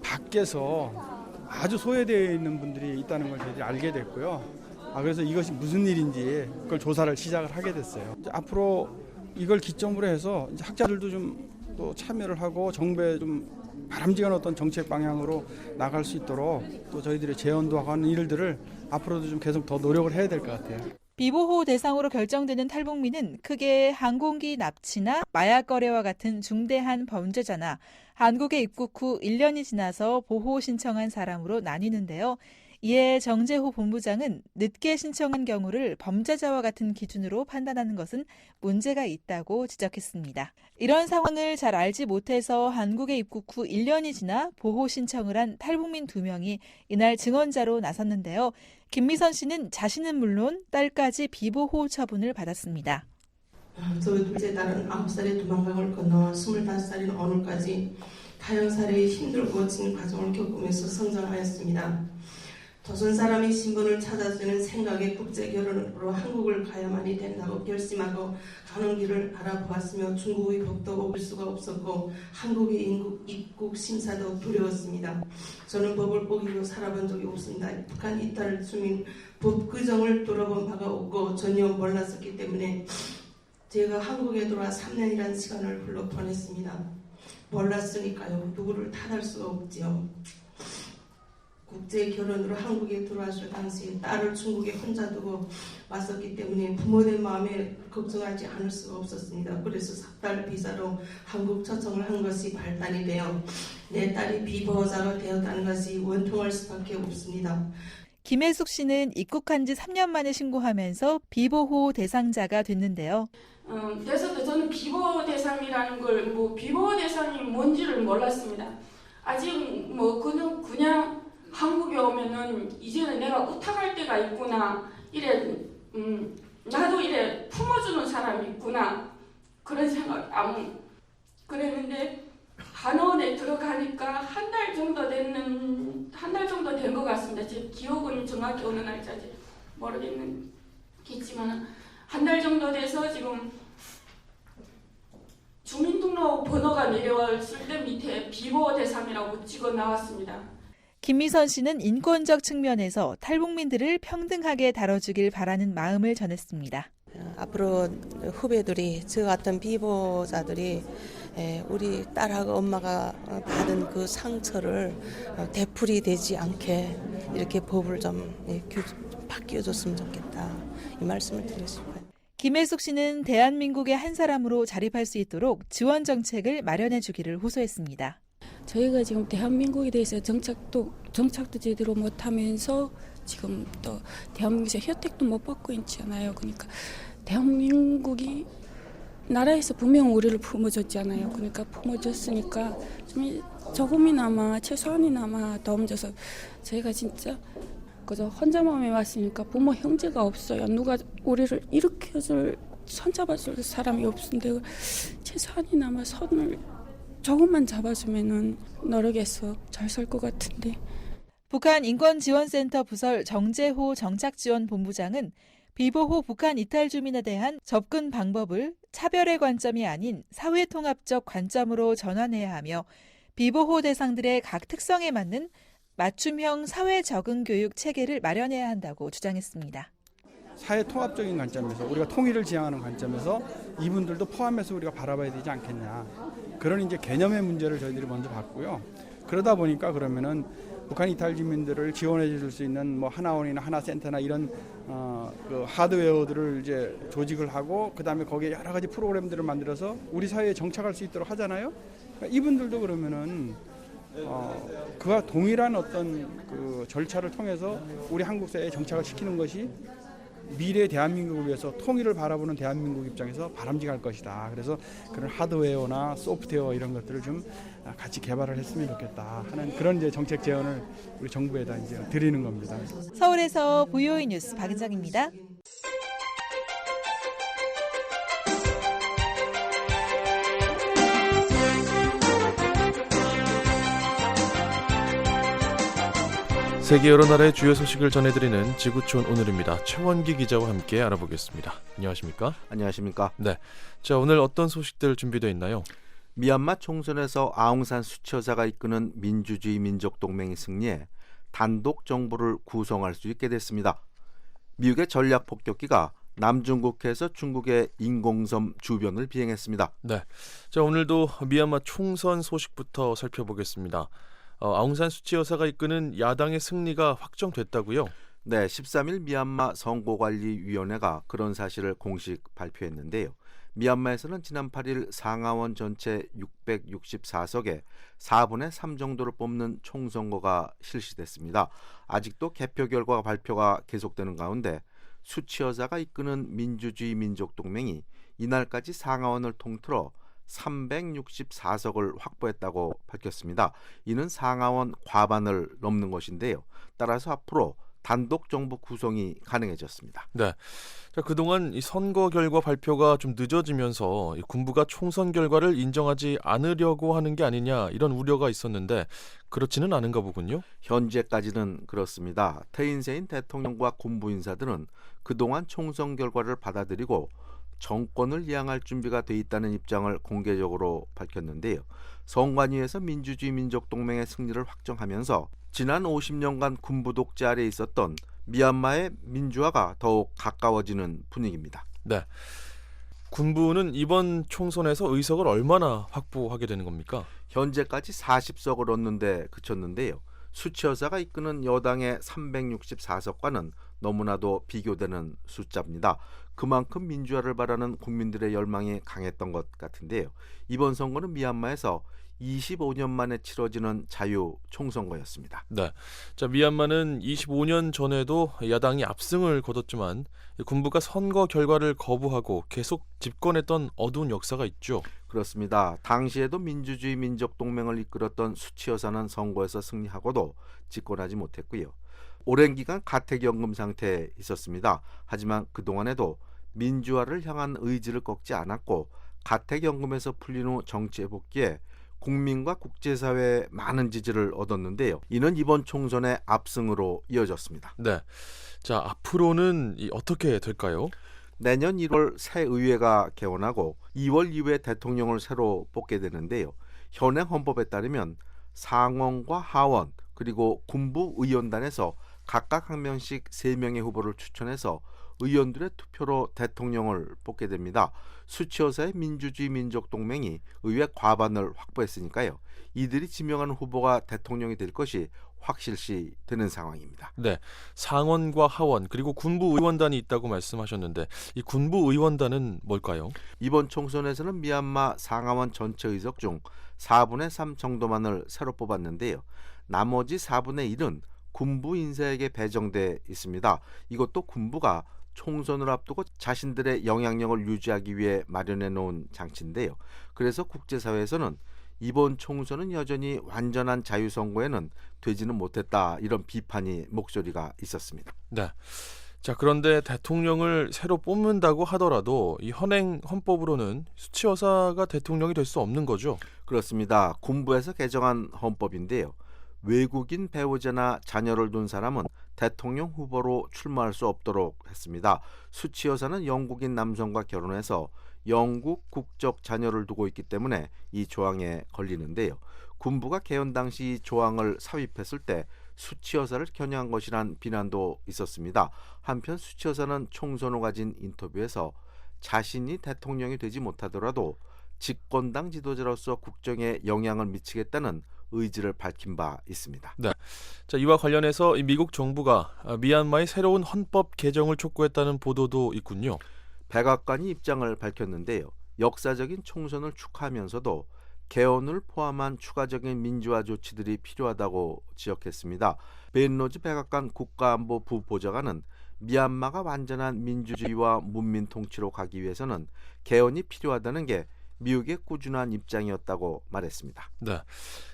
밖에서 아주 소외되어 있는 분들이 있다는 걸 저희들이 알게 됐고요. 그래서 이것이 무슨 일인지 그걸 조사를 시작을 하게 됐어요. 이제 앞으로 이걸 기점으로 해서 이제 학자들도 좀 또 참여를 하고 정부에 좀 바람직한 어떤 정책 방향으로 나갈 수 있도록 또 저희들의 제언도 하는 일들을 앞으로도 좀 계속 더 노력을 해야 될 것 같아요. 비보호 대상으로 결정되는 탈북민은 크게 항공기 납치나 마약 거래와 같은 중대한 범죄자나 한국에 입국 후 1년이 지나서 보호 신청한 사람으로 나뉘는데요. 이에 정재호 본부장은 늦게 신청한 경우를 범죄자와 같은 기준으로 판단하는 것은 문제가 있다고 지적했습니다. 이런 상황을 잘 알지 못해서 한국에 입국 후 1년이 지나 보호 신청을 한 탈북민 2명이 이날 증언자로 나섰는데요. 김미선 씨는 자신은 물론 딸까지 비보호 처분을 받았습니다. 저희 둘째 딸은 9살에 두만강을 건너 25살인 오늘까지 타영살이의 힘들고 멋진 과정을 겪으면서 성장하였습니다. 조선 사람의 신분을 찾아주는 생각에 국제 결혼으로 한국을 가야만이 된다고 결심하고 가는 길을 알아보았으며 중국의 법도 어길 수가 없었고 한국의 입국 심사도 두려웠습니다. 저는 법을 어기고 살아본 적이 없습니다. 북한 이탈 주민 법 규정을 들어본 바가 없고 전혀 몰랐었기 때문에 제가 한국에 돌아와 3년이라는 시간을 흘러 보냈습니다. 몰랐으니까요. 누구를 탓할 수가 없지요. 국제 결혼으로 한국에 들어왔을 당시 딸을 중국에 혼자 두고 왔었기 때문에 부모된 마음에 걱정하지 않을 수가 없었습니다. 그래서 삭달 비자로 한국 초청을 한 것이 발단이 되어 내 딸이 비보호자가 되었다는 것이 원통할 수밖에 없습니다. 김혜숙 씨는 입국한 지 3년 만에 신고하면서 비보호 대상자가 됐는데요. 그래서 저는 비보호 대상이라는 걸 비보호 대상이 뭔지를 몰랐습니다. 아직 그냥 한국에 오면은 이제는 내가 우탁할 때가 있구나. 이래 나도 이래 품어주는 사람이 있구나. 그런 생각 그랬는데 한의원에 들어가니까 한 달 정도 된 것 같습니다. 제 기억은 정확히 어느 날짜인지 모르겠지만 한 달 정도 돼서 지금 주민등록 번호가 내려왔을 때 밑에 비보호 대상이라고 찍어 나왔습니다. 김미선 씨는 인권적 측면에서 탈북민들을 평등하게 다뤄주길 바라는 마음을 전했습니다. 앞으로 후배들이 저 같은 비보호자들이 우리 딸하고 엄마가 받은 그 상처를 되풀이 되지 않게 이렇게 법을 좀 바뀌어줬으면 좋겠다. 이 말씀을 드리고 싶어요. 김혜숙 씨는 대한민국의 한 사람으로 자립할 수 있도록 지원 정책을 마련해 주기를 호소했습니다. 저희가 지금 대한민국에 대해서 정착도 제대로 못하면서 지금 또 대한민국에서 혜택도 못 받고 있잖아요. 그러니까 대한민국이 나라에서 분명 우리를 품어줬잖아요. 그러니까 품어줬으니까 좀 조금이나마 최소한이나마 도움줘서 저희가 진짜 그저 혼자만 왔으니까 부모 형제가 없어요. 누가 우리를 일으켜줄 손잡아줄 사람이 없는데 최소한이나마 손을 조금만 잡아주면은 노력해서 잘 살 것 같은데. 북한 인권지원센터 부설 정재호 정착지원본부장은 비보호 북한 이탈 주민에 대한 접근 방법을 차별의 관점이 아닌 사회통합적 관점으로 전환해야 하며 비보호 대상들의 각 특성에 맞는 맞춤형 사회 적응 교육 체계를 마련해야 한다고 주장했습니다. 사회 통합적인 관점에서 우리가 통일을 지향하는 관점에서 이분들도 포함해서 우리가 바라봐야 되지 않겠냐. 그런 이제 개념의 문제를 저희들이 먼저 봤고요. 그러다 보니까 그러면은 북한 이탈 주민들을 지원해 줄 수 있는 뭐 하나원이나 하나센터나 이런 그 하드웨어들을 이제 조직을 하고 그다음에 거기에 여러 가지 프로그램들을 만들어서 우리 사회에 정착할 수 있도록 하잖아요. 그러니까 이분들도 그러면은 그와 동일한 어떤 그 절차를 통해서 우리 한국 사회에 정착을 시키는 것이 미래 대한민국을 위해서 통일을 바라보는 대한민국 입장에서 바람직할 것이다. 그래서 그런 하드웨어나 소프트웨어 이런 것들을 좀 같이 개발을 했으면 좋겠다 하는 그런 이제 정책 제안을 우리 정부에다 이제 드리는 겁니다. 서울에서 VOA 뉴스 박은정입니다. 세계 여러 나라의 주요 소식을 전해드리는 지구촌 오늘입니다. 최원기 기자와 함께 알아보겠습니다. 안녕하십니까? 안녕하십니까? 네. 자, 오늘 어떤 소식들 준비되어 있나요? 미얀마 총선에서 아웅산 수치 여사가 이끄는 민주주의 민족동맹이 승리해 단독 정부를 구성할 수 있게 됐습니다. 미국의 전략 폭격기가 남중국해에서 중국의 인공섬 주변을 비행했습니다. 네. 자, 오늘도 미얀마 총선 소식부터 살펴보겠습니다. 아웅산 수치 여사가 이끄는 야당의 승리가 확정됐다고요? 네, 13일 미얀마 선거관리위원회가 그런 사실을 공식 발표했는데요. 미얀마에서는 지난 8일 상하원 전체 664석에 4분의 3 정도를 뽑는 총선거가 실시됐습니다. 아직도 개표 결과 발표가 계속되는 가운데 수치 여사가 이끄는 민주주의 민족동맹이 이날까지 상하원을 통틀어 364석을 확보했다고 밝혔습니다. 이는 상하원 과반을 넘는 것인데요. 따라서 앞으로 단독 정부 구성이 가능해졌습니다. 네. 자, 그동안 이 선거 결과 발표가 좀 늦어지면서 이 군부가 총선 결과를 인정하지 않으려고 하는 게 아니냐 이런 우려가 있었는데 그렇지는 않은가 보군요. 현재까지는 그렇습니다. 퇴임세인 대통령과 군부 인사들은 그동안 총선 결과를 받아들이고 정권을 이양할 준비가 돼 있다는 입장을 공개적으로 밝혔는데요. 선관위에서 민주주의 민족동맹의 승리를 확정하면서 지난 50년간 군부 독재 아래 있었던 미얀마의 민주화가 더욱 가까워지는 분위기입니다. 네. 군부는 이번 총선에서 의석을 얼마나 확보하게 되는 겁니까? 현재까지 40석을 얻는데 그쳤는데요. 수치 여사가 이끄는 여당의 364석과는 너무나도 비교되는 숫자입니다. 그만큼 민주화를 바라는 국민들의 열망이 강했던 것 같은데요. 이번 선거는 미얀마에서 25년 만에 치러지는 자유 총선거였습니다. 네. 자, 미얀마는 25년 전에도 야당이 압승을 거뒀지만 군부가 선거 결과를 거부하고 계속 집권했던 어두운 역사가 있죠. 그렇습니다. 당시에도 민주주의 민족동맹을 이끌었던 수치 여사는 선거에서 승리하고도 집권하지 못했고요. 오랜 기간 가택연금 상태에 있었습니다. 하지만 그동안에도 민주화를 향한 의지를 꺾지 않았고 가택연금에서 풀린 후 정치에 복귀해 국민과 국제사회의 많은 지지를 얻었는데요. 이는 이번 총선의 압승으로 이어졌습니다. 네. 자, 앞으로는 어떻게 될까요? 내년 1월 새 의회가 개원하고 2월 이후에 대통령을 새로 뽑게 되는데요. 현행 헌법에 따르면 상원과 하원 그리고 군부 의원단에서 각각 한 명씩 3명의 후보를 추천해서 의원들의 투표로 대통령을 뽑게 됩니다. 수치 여사의 민주주의 민족동맹이 의회 과반을 확보했으니까요. 이들이 지명하는 후보가 대통령이 될 것이 확실시 되는 상황입니다. 네, 상원과 하원 그리고 군부 의원단이 있다고 말씀하셨는데 이 군부 의원단은 뭘까요? 이번 총선에서는 미얀마 상하원 전체 의석 중 4분의 3 정도만을 새로 뽑았는데요. 나머지 4분의 1은 군부 인사에게 배정돼 있습니다. 이것도 군부가 총선을 앞두고 자신들의 영향력을 유지하기 위해 마련해 놓은 장치인데요. 그래서 국제사회에서는 이번 총선은 여전히 완전한 자유선거에는 되지는 못했다, 이런 비판이 목소리가 있었습니다. 네. 자, 그런데 대통령을 새로 뽑는다고 하더라도 이 현행 헌법으로는 수치여사가 대통령이 될 수 없는 거죠? 그렇습니다. 군부에서 개정한 헌법인데요. 외국인 배우자나 자녀를 둔 사람은 대통령 후보로 출마할 수 없도록 했습니다. 수치여사는 영국인 남성과 결혼해서 영국 국적 자녀를 두고 있기 때문에 이 조항에 걸리는데요. 군부가 개헌 당시 이 조항을 삽입했을 때 수치여사를 겨냥한 것이란 비난도 있었습니다. 한편 수치여사는 총선 후 가진 인터뷰에서 자신이 대통령이 되지 못하더라도 집권당 지도자로서 국정에 영향을 미치겠다는 의지를 밝힌 바 있습니다. 네. 자, 이와 관련해서 미국 정부가 미얀마의 새로운 헌법 개정을 촉구했다는 보도도 있군요. 백악관이 입장을 밝혔는데요. 역사적인 총선을 축하하면서도 개헌을 포함한 추가적인 민주화 조치들이 필요하다고 지적했습니다. 벤 로즈 백악관 국가안보 부보좌관은 미얀마가 완전한 민주주의와 문민 통치로 가기 위해서는 개헌이 필요하다는 게 미국의 꾸준한 입장이었다고 말했습니다. 네.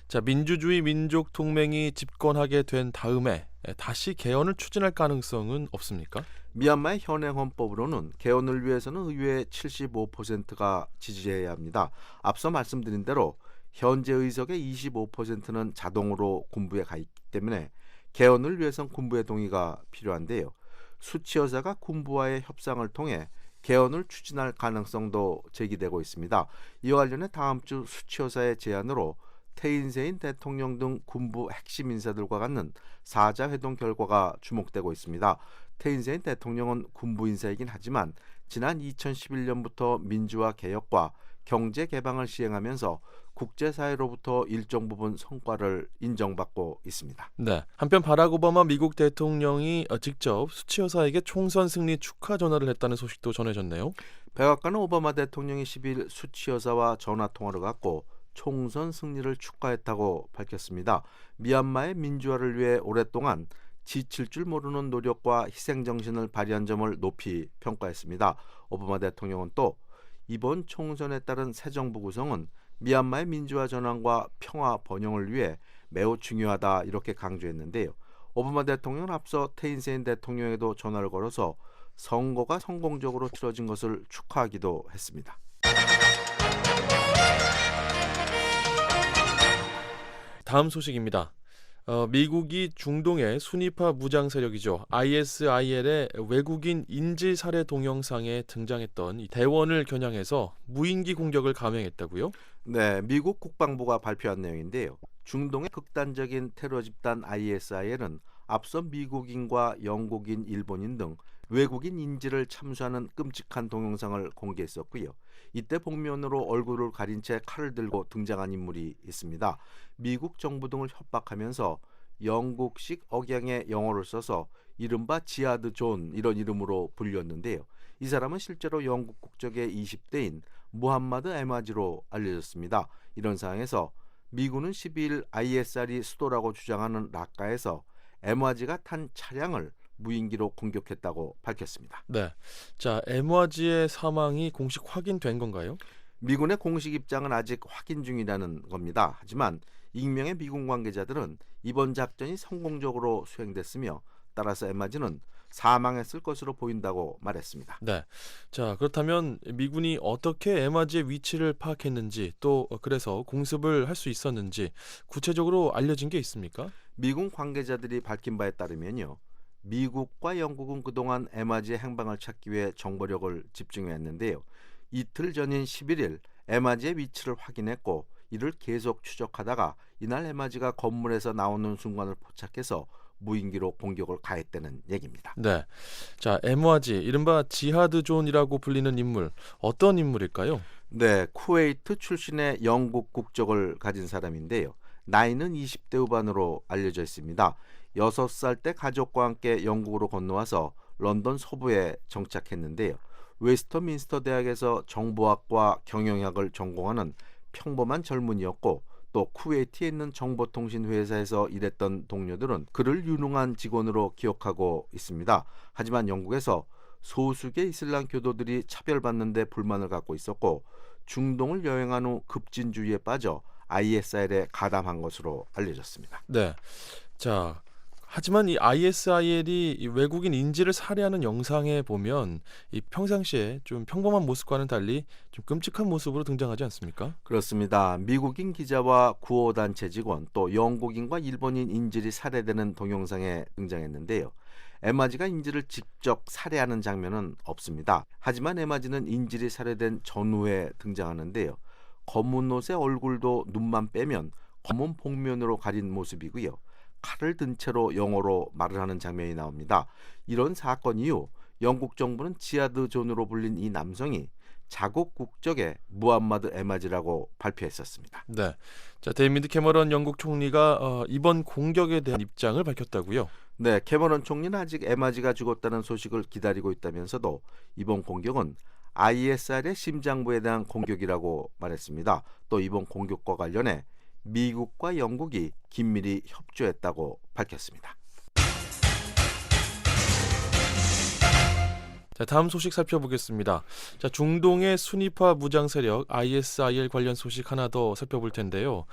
자, 민주주의 민족 동맹이 집권하게 된 다음에 다시 개헌을 추진할 가능성은 없습니까? 미얀마의 현행 헌법으로는 개헌을 위해서는 의회 75%가 지지해야 합니다. 앞서 말씀드린 대로 현재 의석의 25%는 자동으로 군부에 가 있기 때문에 개헌을 위해선 군부의 동의가 필요한데요. 수치여사가 군부와의 협상을 통해 개헌을 추진할 가능성도 제기되고 있습니다. 이와 관련해 다음 주 수치여사의 제안으로 태인세인 대통령 등 군부 핵심 인사들과 갖는 4자 회동 결과가 주목되고 있습니다. 태인세인 대통령은 군부 인사이긴 하지만 지난 2011년부터 민주화 개혁과 경제 개방을 시행하면서 국제사회로부터 일정 부분 성과를 인정받고 있습니다. 네. 한편 바락 오바마 미국 대통령이 직접 수치여사에게 총선 승리 축하 전화를 했다는 소식도 전해졌네요. 백악관은 오바마 대통령이 10일 수치여사와 전화 통화를 갖고 총선 승리를 축하했다고 밝혔습니다. 미얀마의 민주화를 위해 오랫동안 지칠 줄 모르는 노력과 희생정신을 발휘한 점을 높이 평가했습니다. 오바마 대통령은 또 이번 총선에 따른 새 정부 구성은 미얀마의 민주화 전환과 평화 번영을 위해 매우 중요하다, 이렇게 강조했는데요. 오바마 대통령은 앞서 태인세인 대통령에도 전화를 걸어서 선거가 성공적으로 치러진 것을 축하하기도 했습니다. 다음 소식입니다. 미국이 중동의 순위파 무장 세력이죠. ISIL의 외국인 인질 살해 동영상에 등장했던 이 대원을 겨냥해서 무인기 공격을 감행했다고요? 네, 미국 국방부가 발표한 내용인데요. 중동의 극단적인 테러 집단 ISIL은 앞서 미국인과 영국인, 일본인 등 외국인 인질을 참수하는 끔찍한 동영상을 공개했었고요. 이때 복면으로 얼굴을 가린 채 칼을 들고 등장한 인물이 있습니다. 미국 정부 등을 협박하면서 영국식 억양의 영어를 써서 이른바 지하드 존, 이런 이름으로 불렸는데요. 이 사람은 실제로 영국 국적의 20대인 무함마드 에마지로 알려졌습니다. 이런 상황에서 미군은 12일 ISR이 수도라고 주장하는 라카에서 에마지가 탄 차량을 무인기로 공격했다고 밝혔습니다. 네. 자, 에마지의 사망이 공식 확인된 건가요? 미군의 공식 입장은 아직 확인 중이라는 겁니다. 하지만 익명의 미군 관계자들은 이번 작전이 성공적으로 수행됐으며 따라서 에마지는 사망했을 것으로 보인다고 말했습니다. 네. 자, 그렇다면 미군이 어떻게 에마지의 위치를 파악했는지, 또 그래서 공습을 할 수 있었는지 구체적으로 알려진 게 있습니까? 미군 관계자들이 밝힌 바에 따르면요. 미국과 영국은 그동안 에마지의 행방을 찾기 위해 정보력을 집중했는데요. 이틀 전인 11일 에마지의 위치를 확인했고 이를 계속 추적하다가 이날 에마지가 건물에서 나오는 순간을 포착해서 무인기로 공격을 가했다는 얘기입니다. 네. 자, 에마지, 이른바 지하드 존이라고 불리는 인물, 어떤 인물일까요? 네, 쿠웨이트 출신의 영국 국적을 가진 사람인데요. 나이는 20대 후반으로 알려져 있습니다. 6살 때 가족과 함께 영국으로 건너와서 런던 서부에 정착했는데요. 웨스터민스터 대학에서 정보학과 경영학을 전공하는 평범한 젊은이였고 또 쿠웨이트에 있는 정보통신 회사에서 일했던 동료들은 그를 유능한 직원으로 기억하고 있습니다. 하지만 영국에서 소수의 이슬람 교도들이 차별받는 데 불만을 갖고 있었고 중동을 여행한 후 급진주의에 빠져 ISIL에 가담한 것으로 알려졌습니다. 네. 자, 하지만 이 ISIL이 이 외국인 인질을 살해하는 영상에 보면 이 평상시에 좀 평범한 모습과는 달리 좀 끔찍한 모습으로 등장하지 않습니까? 그렇습니다. 미국인 기자와 구호단체 직원 또 영국인과 일본인 인질이 살해되는 동영상에 등장했는데요. 에마지가 인질을 직접 살해하는 장면은 없습니다. 하지만 에마지는 인질이 살해된 전후에 등장하는데요. 검은 옷에 얼굴도 눈만 빼면 검은 복면으로 가린 모습이고요. 칼을 든 채로 영어로 말을 하는 장면이 나옵니다. 이런 사건 이후 영국 정부는 지하드 존으로 불린 이 남성이 자국 국적의 무함마드 에마지라고 발표했었습니다. 네. 자, 데이비드 캐머런 영국 총리가 이번 공격에 대한 입장을 밝혔다고요? 네, 캐머런 총리는 아직 에마지가 죽었다는 소식을 기다리고 있다면서도 이번 공격은 ISIL의 심장부에 대한 공격이라고 말했습니다. 또 이번 공격과 관련해 미국과 영국이 긴밀히 협조했다고 밝혔습니다. 자, 다음 소식 살펴보겠습니다. 자, 중동의 순위파 무장 세력 ISIL 관련 소식 하나 더 살펴볼 텐데요.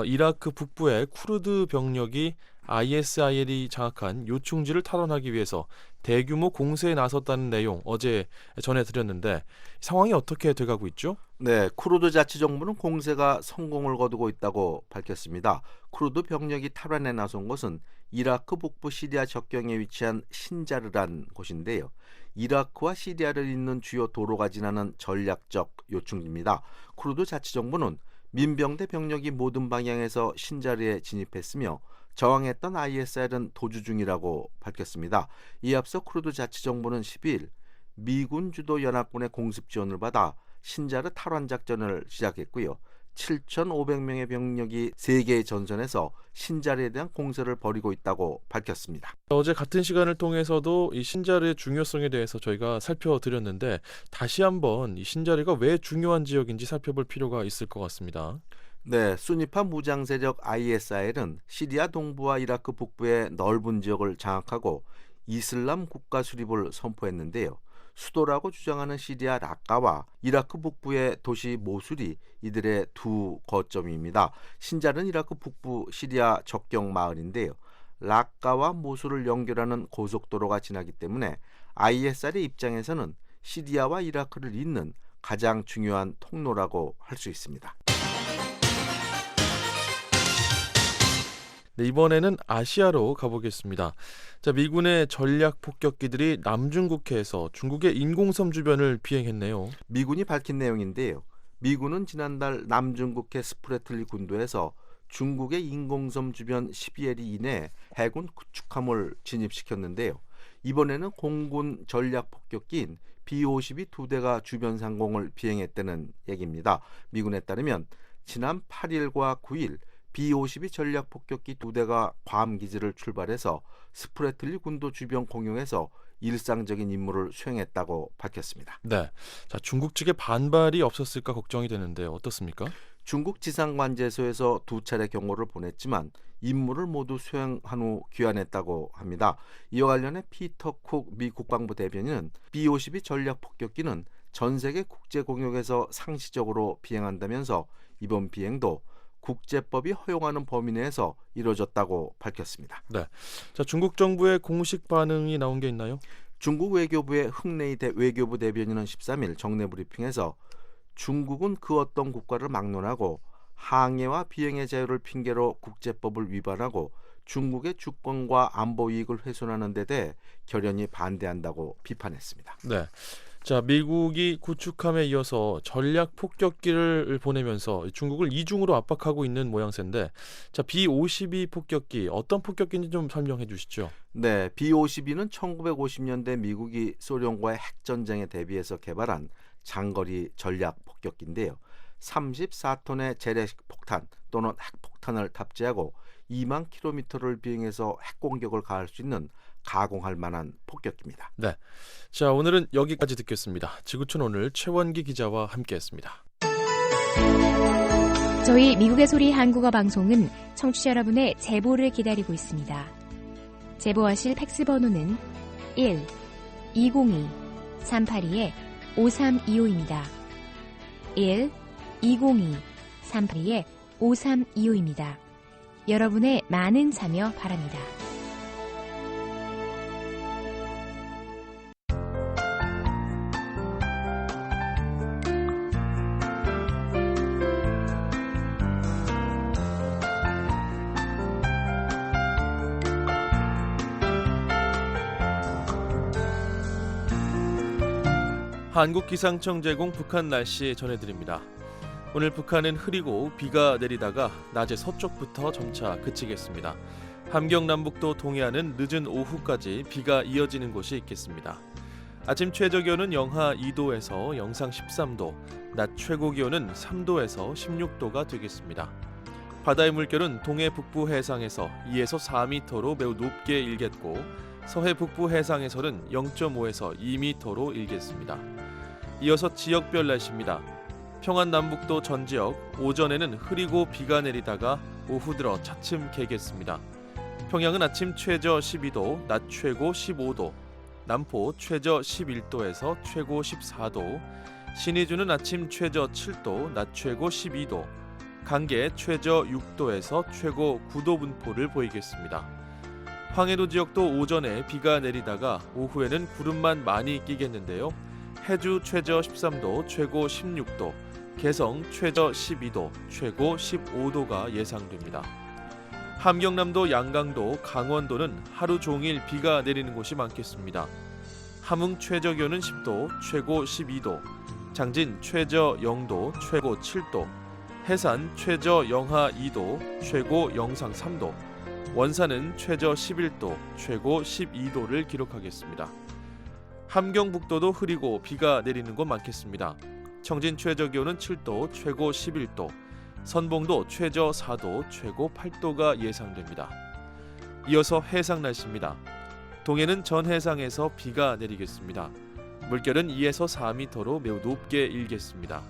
이라크 북부의 쿠르드 병력이 ISIL이 장악한 요충지를 탈환하기 위해서 대규모 공세에 나섰다는 내용 어제 전해드렸는데 상황이 어떻게 돼가고 있죠? 네, 쿠르드 자치정부는 공세가 성공을 거두고 있다고 밝혔습니다. 쿠르드 병력이 탈환에 나선 곳은 이라크 북부 시리아 접경에 위치한 신자르란 곳인데요. 이라크와 시리아를 잇는 주요 도로가 지나는 전략적 요충지입니다. 쿠르드 자치정부는 민병대 병력이 모든 방향에서 신자르에 진입했으며 저항했던 ISIL은 도주 중이라고 밝혔습니다. 이에 앞서 쿠르드 자치정부는 12일 미군 주도 연합군의 공습 지원을 받아 신자르 탈환 작전을 시작했고요. 7,500명의 병력이 3개의 전선에서 신자르에 대한 공세를 벌이고 있다고 밝혔습니다. 어제 같은 시간을 통해서도 이 신자르의 중요성에 대해서 저희가 살펴드렸는데 다시 한번 이 신자르가 왜 중요한 지역인지 살펴볼 필요가 있을 것 같습니다. 네, 순위파 무장 세력 ISIL은 시리아 동부와 이라크 북부의 넓은 지역을 장악하고 이슬람 국가 수립을 선포했는데요. 수도라고 주장하는 시리아 라카와 이라크 북부의 도시 모술이 이들의 두 거점입니다. 신자르는 이라크 북부 시리아 접경 마을인데요. 라카와 모술을 연결하는 고속도로가 지나기 때문에 ISIL의 입장에서는 시리아와 이라크를 잇는 가장 중요한 통로라고 할 수 있습니다. 네, 이번에는 아시아로 가보겠습니다. 자, 미군의 전략 폭격기들이 남중국해에서 중국의 인공섬 주변을 비행했네요. 미군이 밝힌 내용인데요. 미군은 지난달 남중국해 스프레틀리 군도에서 중국의 인공섬 주변 12해리 이내에 해군 구축함을 진입시켰는데요. 이번에는 공군 전략 폭격기인 B-52 2대가 주변 상공을 비행했다는 얘기입니다. 미군에 따르면 지난 8일과 9일 B-52 전략 폭격기 2대가 괌 기지를 출발해서 스프레틀리 군도 주변 공용에서 일상적인 임무를 수행했다고 밝혔습니다. 네, 자, 중국 측의 반발이 없었을까 걱정이 되는데요. 어떻습니까? 중국 지상관제소에서 2차례 경고를 보냈지만 임무를 모두 수행한 후 귀환했다고 합니다. 이와 관련해 피터 쿡 미 국방부 대변인은 B-52 전략 폭격기는 전 세계 국제 공역에서 상시적으로 비행한다면서 이번 비행도 국제법이 허용하는 범위 내에서 이루어졌다고 밝혔습니다. 네, 자, 중국 정부의 공식 반응이 나온 게 있나요? 중국 외교부의 흥레이 외교부 대변인은 13일 정례 브리핑에서 중국은 그 어떤 국가를 막론하고 항해와 비행의 자유를 핑계로 국제법을 위반하고 중국의 주권과 안보 이익을 훼손하는 데 대해 결연히 반대한다고 비판했습니다. 네. 자, 미국이 구축함에 이어서 전략 폭격기를 보내면서 중국을 이중으로 압박하고 있는 모양새인데, 자, B-52 폭격기 어떤 폭격기인지 좀 설명해 주시죠. 네, B-52는 1950년대 미국이 소련과의 핵전쟁에 대비해서 개발한 장거리 전략 폭격기인데요. 34톤의 재래식 폭탄 또는 핵폭탄을 탑재하고 2만 킬로미터를 비행해서 핵공격을 가할 수 있는 가공할 만한 폭격기입니다. 네, 자, 오늘은 여기까지 듣겠습니다. 지구촌 오늘 최원기 기자와 함께했습니다. 저희 미국의 소리 한국어 방송은 청취자 여러분의 제보를 기다리고 있습니다. 제보하실 팩스 번호는 1-202 382-5325입니다. 1-202-382-5325입니다. 여러분의 많은 참여 바랍니다. 한국기상청 제공 북한 날씨 전해드립니다. 오늘 북한은 흐리고 비가 내리다가 낮에 서쪽부터 점차 그치겠습니다. 함경 남북도 동해안은 늦은 오후까지 비가 이어지는 곳이 있겠습니다. 아침 최저 기온은 영하 2도에서 영상 13도, 낮 최고 기온은 3도에서 16도가 되겠습니다. 바다의 물결은 동해 북부 해상에서 2에서 4m로 매우 높게 일겠고 서해 북부 해상에서는 0.5에서 2m로 일겠습니다. 이어서 지역별 날씨입니다. 평안 남북도 전 지역 오전에는 흐리고 비가 내리다가 오후 들어 차츰 개겠습니다. 평양은 아침 최저 12도, 낮 최고 15도, 남포 최저 11도에서 최고 14도, 신의주는 아침 최저 7도, 낮 최고 12도, 강계 최저 6도에서 최고 9도 분포를 보이겠습니다. 황해도 지역도 오전에 비가 내리다가 오후에는 구름만 많이 끼겠는데요. 해주 최저 13도, 최고 16도, 개성 최저 12도, 최고 15도가 예상됩니다. 함경남도, 양강도, 강원도는 하루 종일 비가 내리는 곳이 많겠습니다. 함흥 최저 기온은 10도, 최고 12도, 장진 최저 0도, 최고 7도, 해산 최저 영하 2도, 최고 영상 3도, 원산은 최저 11도, 최고 12도를 기록하겠습니다. 함경북도도 흐리고 비가 내리는 곳 많겠습니다. 청진 최저 기온은 7도, 최고 11도, 선봉도 최저 4도, 최고 8도가 예상됩니다. 이어서 해상 날씨입니다. 동해는 전 해상에서 비가 내리겠습니다. 물결은 2에서 4m로 매우 높게 일겠습니다.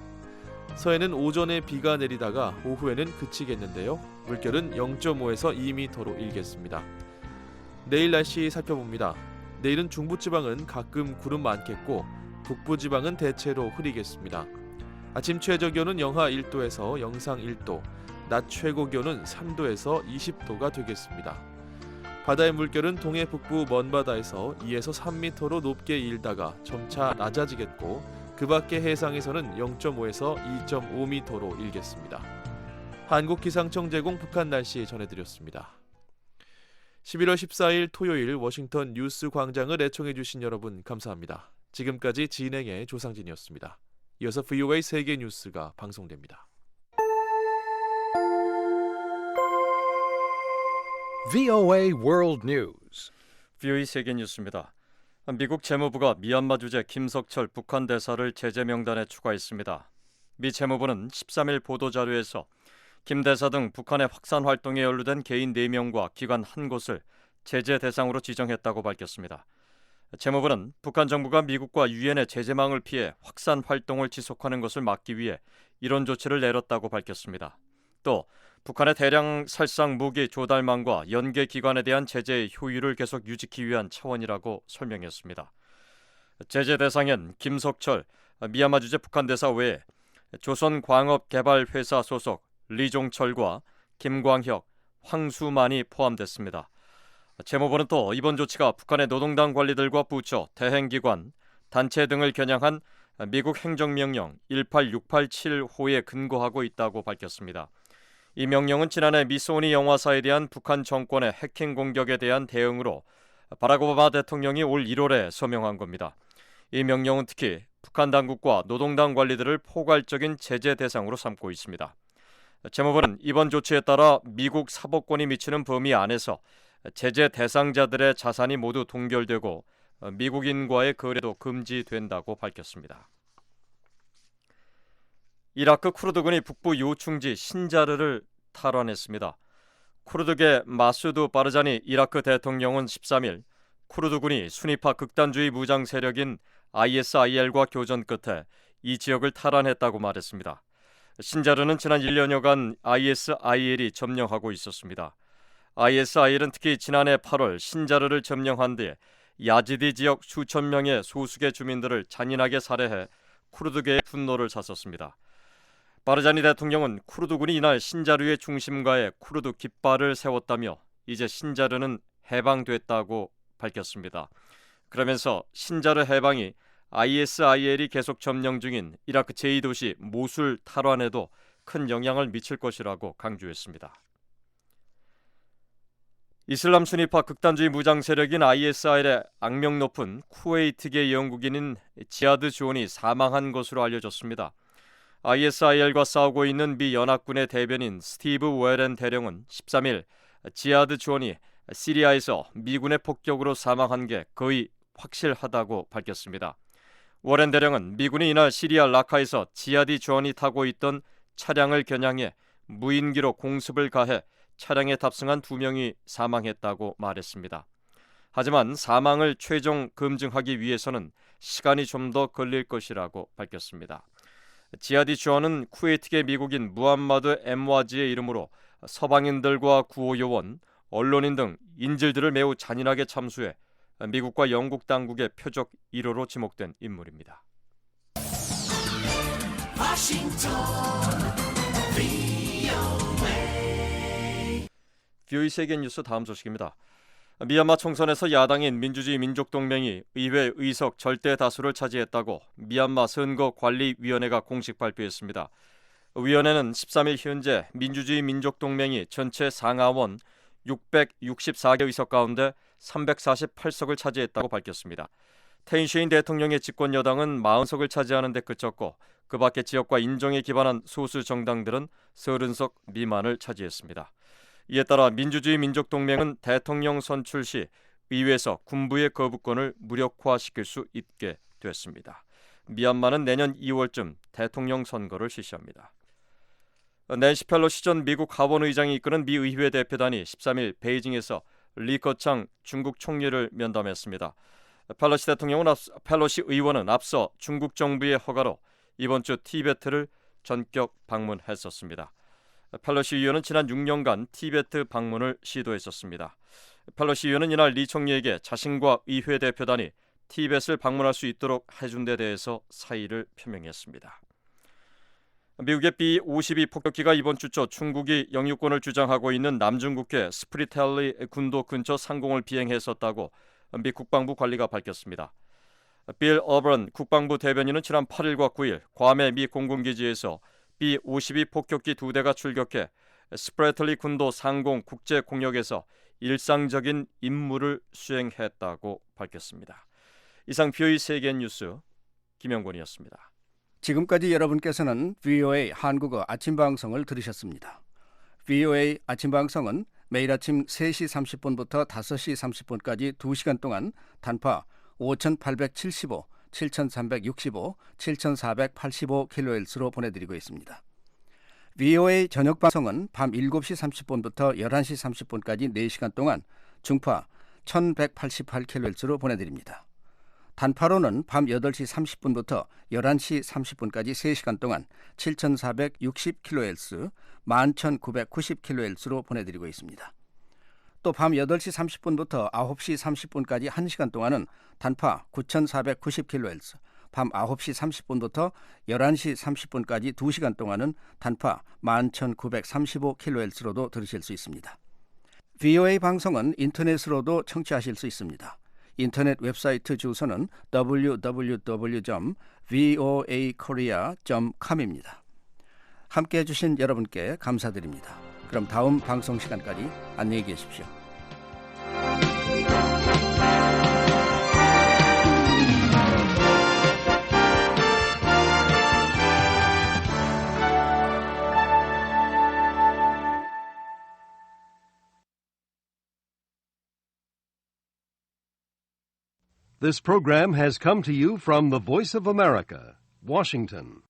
서해는 오전에 비가 내리다가 오후에는 그치겠는데요. 물결은 0.5에서 2m로 일겠습니다. 내일 날씨 살펴봅니다. 내일은 중부지방은 가끔 구름 많겠고 북부지방은 대체로 흐리겠습니다. 아침 최저 기온은 영하 1도에서 영상 1도, 낮 최고 기온은 3도에서 20도가 되겠습니다. 바다의 물결은 동해 북부 먼바다에서 2에서 3m로 높게 일다가 점차 낮아지겠고 그 밖의 해상에서는 0.5에서 2.5m로 일겠습니다. 한국기상청 제공 북한 날씨 전해드렸습니다. 11월 14일 토요일 워싱턴 뉴스 광장을 애청해 주신 여러분 감사합니다. 지금까지 진행의 조상진이었습니다. 이어서 VOA 세계 뉴스가 방송됩니다. VOA World News. VOA 세계 뉴스입니다. 미국 재무부가 미얀마 주재 김석철 북한 대사를 제재 명단에 추가했습니다. 미 재무부는 13일 보도자료에서 김 대사 등 북한의 확산 활동에 연루된 개인 4명과 기관 1곳을 제재 대상으로 지정했다고 밝혔습니다. 재무부는 북한 정부가 미국과 유엔의 제재망을 피해 확산 활동을 지속하는 것을 막기 위해 이런 조치를 내렸다고 밝혔습니다. 또 북한의 대량 살상 무기 조달망과 연계 기관에 대한 제재의 효율을 계속 유지하기 위한 차원이라고 설명했습니다. 제재 대상엔 김석철 미얀마 주재 북한 대사 외에 조선광업개발회사 소속 리종철과 김광혁, 황수만이 포함됐습니다. 재무부는 또 이번 조치가 북한의 노동당 관리들과 부처, 대행기관, 단체 등을 겨냥한 미국 행정명령 18687호에 근거하고 있다고 밝혔습니다. 이 명령은 지난해 미소니 영화사에 대한 북한 정권의 해킹 공격에 대한 대응으로 바락 오바마 대통령이 올 1월에 서명한 겁니다. 이 명령은 특히 북한 당국과 노동당 관리들을 포괄적인 제재 대상으로 삼고 있습니다. 재무부는 이번 조치에 따라 미국 사법권이 미치는 범위 안에서 제재 대상자들의 자산이 모두 동결되고 미국인과의 거래도 금지된다고 밝혔습니다. 이라크 쿠르드군이 북부 요충지 신자르를 탈환했습니다. 쿠르드계 마수드 바르자니 이라크 대통령은 13일 쿠르드군이 수니파 극단주의 무장 세력인 ISIL과 교전 끝에 이 지역을 탈환했다고 말했습니다. 신자르는 지난 1년여간 ISIL이 점령하고 있었습니다. ISIL은 특히 지난해 8월 신자르를 점령한 뒤에 야지디 지역 수천 명의 소수계 주민들을 잔인하게 살해해 쿠르드계의 분노를 샀었습니다. 바르자니 대통령은 쿠르드군이 이날 신자르의 중심가에 쿠르드 깃발을 세웠다며 이제 신자르는 해방됐다고 밝혔습니다. 그러면서 신자르 해방이 ISIL이 계속 점령 중인 이라크 제2도시 모술 탈환에도 큰 영향을 미칠 것이라고 강조했습니다. 이슬람 순위파 극단주의 무장 세력인 ISIL의 악명 높은 쿠웨이트계 영국인인 지하드 존이 사망한 것으로 알려졌습니다. ISIL과 싸우고 있는 미 연합군의 대변인 스티브 웨렌 대령은 13일 지하드 존이 시리아에서 미군의 폭격으로 사망한 게 거의 확실하다고 밝혔습니다. 워렌 대령은 미군이 이날 시리아 라카에서 지하디 존이 타고 있던 차량을 겨냥해 무인기로 공습을 가해 차량에 탑승한 2명이 사망했다고 말했습니다. 하지만 사망을 최종 검증하기 위해서는 시간이 좀 더 걸릴 것이라고 밝혔습니다. 지하디 존은 쿠웨이트계 미국인 무함마드 엠와지의 이름으로 서방인들과 구호요원, 언론인 등 인질들을 매우 잔인하게 참수해 미국과 영국 당국의 표적 1호로 지목된 인물입니다. VOA 세계 뉴스 다음 소식입니다. 미얀마 총선에서 야당인 민주주의 민족동맹이 의회 의석 절대 다수를 차지했다고 미얀마 선거관리위원회가 공식 발표했습니다. 위원회는 13일 현재 민주주의 민족동맹이 전체 상하원 664개 의석 가운데 348석을 차지했다고 밝혔습니다. 테인쉐인 대통령의 집권 여당은 40석을 차지하는 데 그쳤고 그 밖의 지역과 인종에 기반한 소수 정당들은 30석 미만을 차지했습니다. 이에 따라 민주주의 민족동맹은 대통령 선출 시 의회에서 군부의 거부권을 무력화시킬 수 있게 됐습니다. 미얀마는 내년 2월쯤 대통령 선거를 실시합니다. 낸시 펠로시 전 미국 하원 의장이 이끄는 미 의회 대표단이 13일 베이징에서 리커창 중국 총리를 면담했습니다. 펠로시 의원은 앞서 중국 정부의 허가로 이번 주 티베트를 전격 방문했었습니다. 펠로시 의원은 지난 6년간 티베트 방문을 시도했었습니다. 펠로시 의원은 이날 리 총리에게 자신과 의회 대표단이 티베트를 방문할 수 있도록 해준 데 대해서 사의를 표명했습니다. 미국의 B-52 폭격기가 이번 주 초 중국이 영유권을 주장하고 있는 남중국해 스프리텔리 군도 근처 상공을 비행했었다고 미 국방부 관리가 밝혔습니다. 빌 어브런 국방부 대변인은 지난 8일과 9일 괌의 미 공군기지에서 B-52 폭격기 2대가 출격해 스프레틀리 군도 상공 국제 공역에서 일상적인 임무를 수행했다고 밝혔습니다. 이상 VOA 세계 뉴스 김영권이었습니다. 지금까지 여러분께서는 VOA 한국어 아침 방송을 들으셨습니다. VOA 아침 방송은 매일 아침 3시 30분부터 5시 30분까지 2시간 동안 단파 5875, 7365, 7485kHz로 보내드리고 있습니다. VOA 저녁 방송은 밤 7시 30분부터 11시 30분까지 4시간 동안 중파 1188kHz로 보내드립니다. 단파로는 밤 8시 30분부터 11시 30분까지 3시간 동안 7460kHz, 11990kHz로 보내드리고 있습니다. 또 밤 8시 30분부터 9시 30분까지 1시간 동안은 단파 9490kHz, 밤 9시 30분부터 11시 30분까지 2시간 동안은 단파 11935kHz로도 들으실 수 있습니다. VOA 방송은 인터넷으로도 청취하실 수 있습니다. 인터넷 웹사이트 주소는 www.voakorea.com입니다. 함께해 주신 여러분께 감사드립니다. 그럼 다음 방송 시간까지 안녕히 계십시오. This program has come to you from the Voice of America, Washington.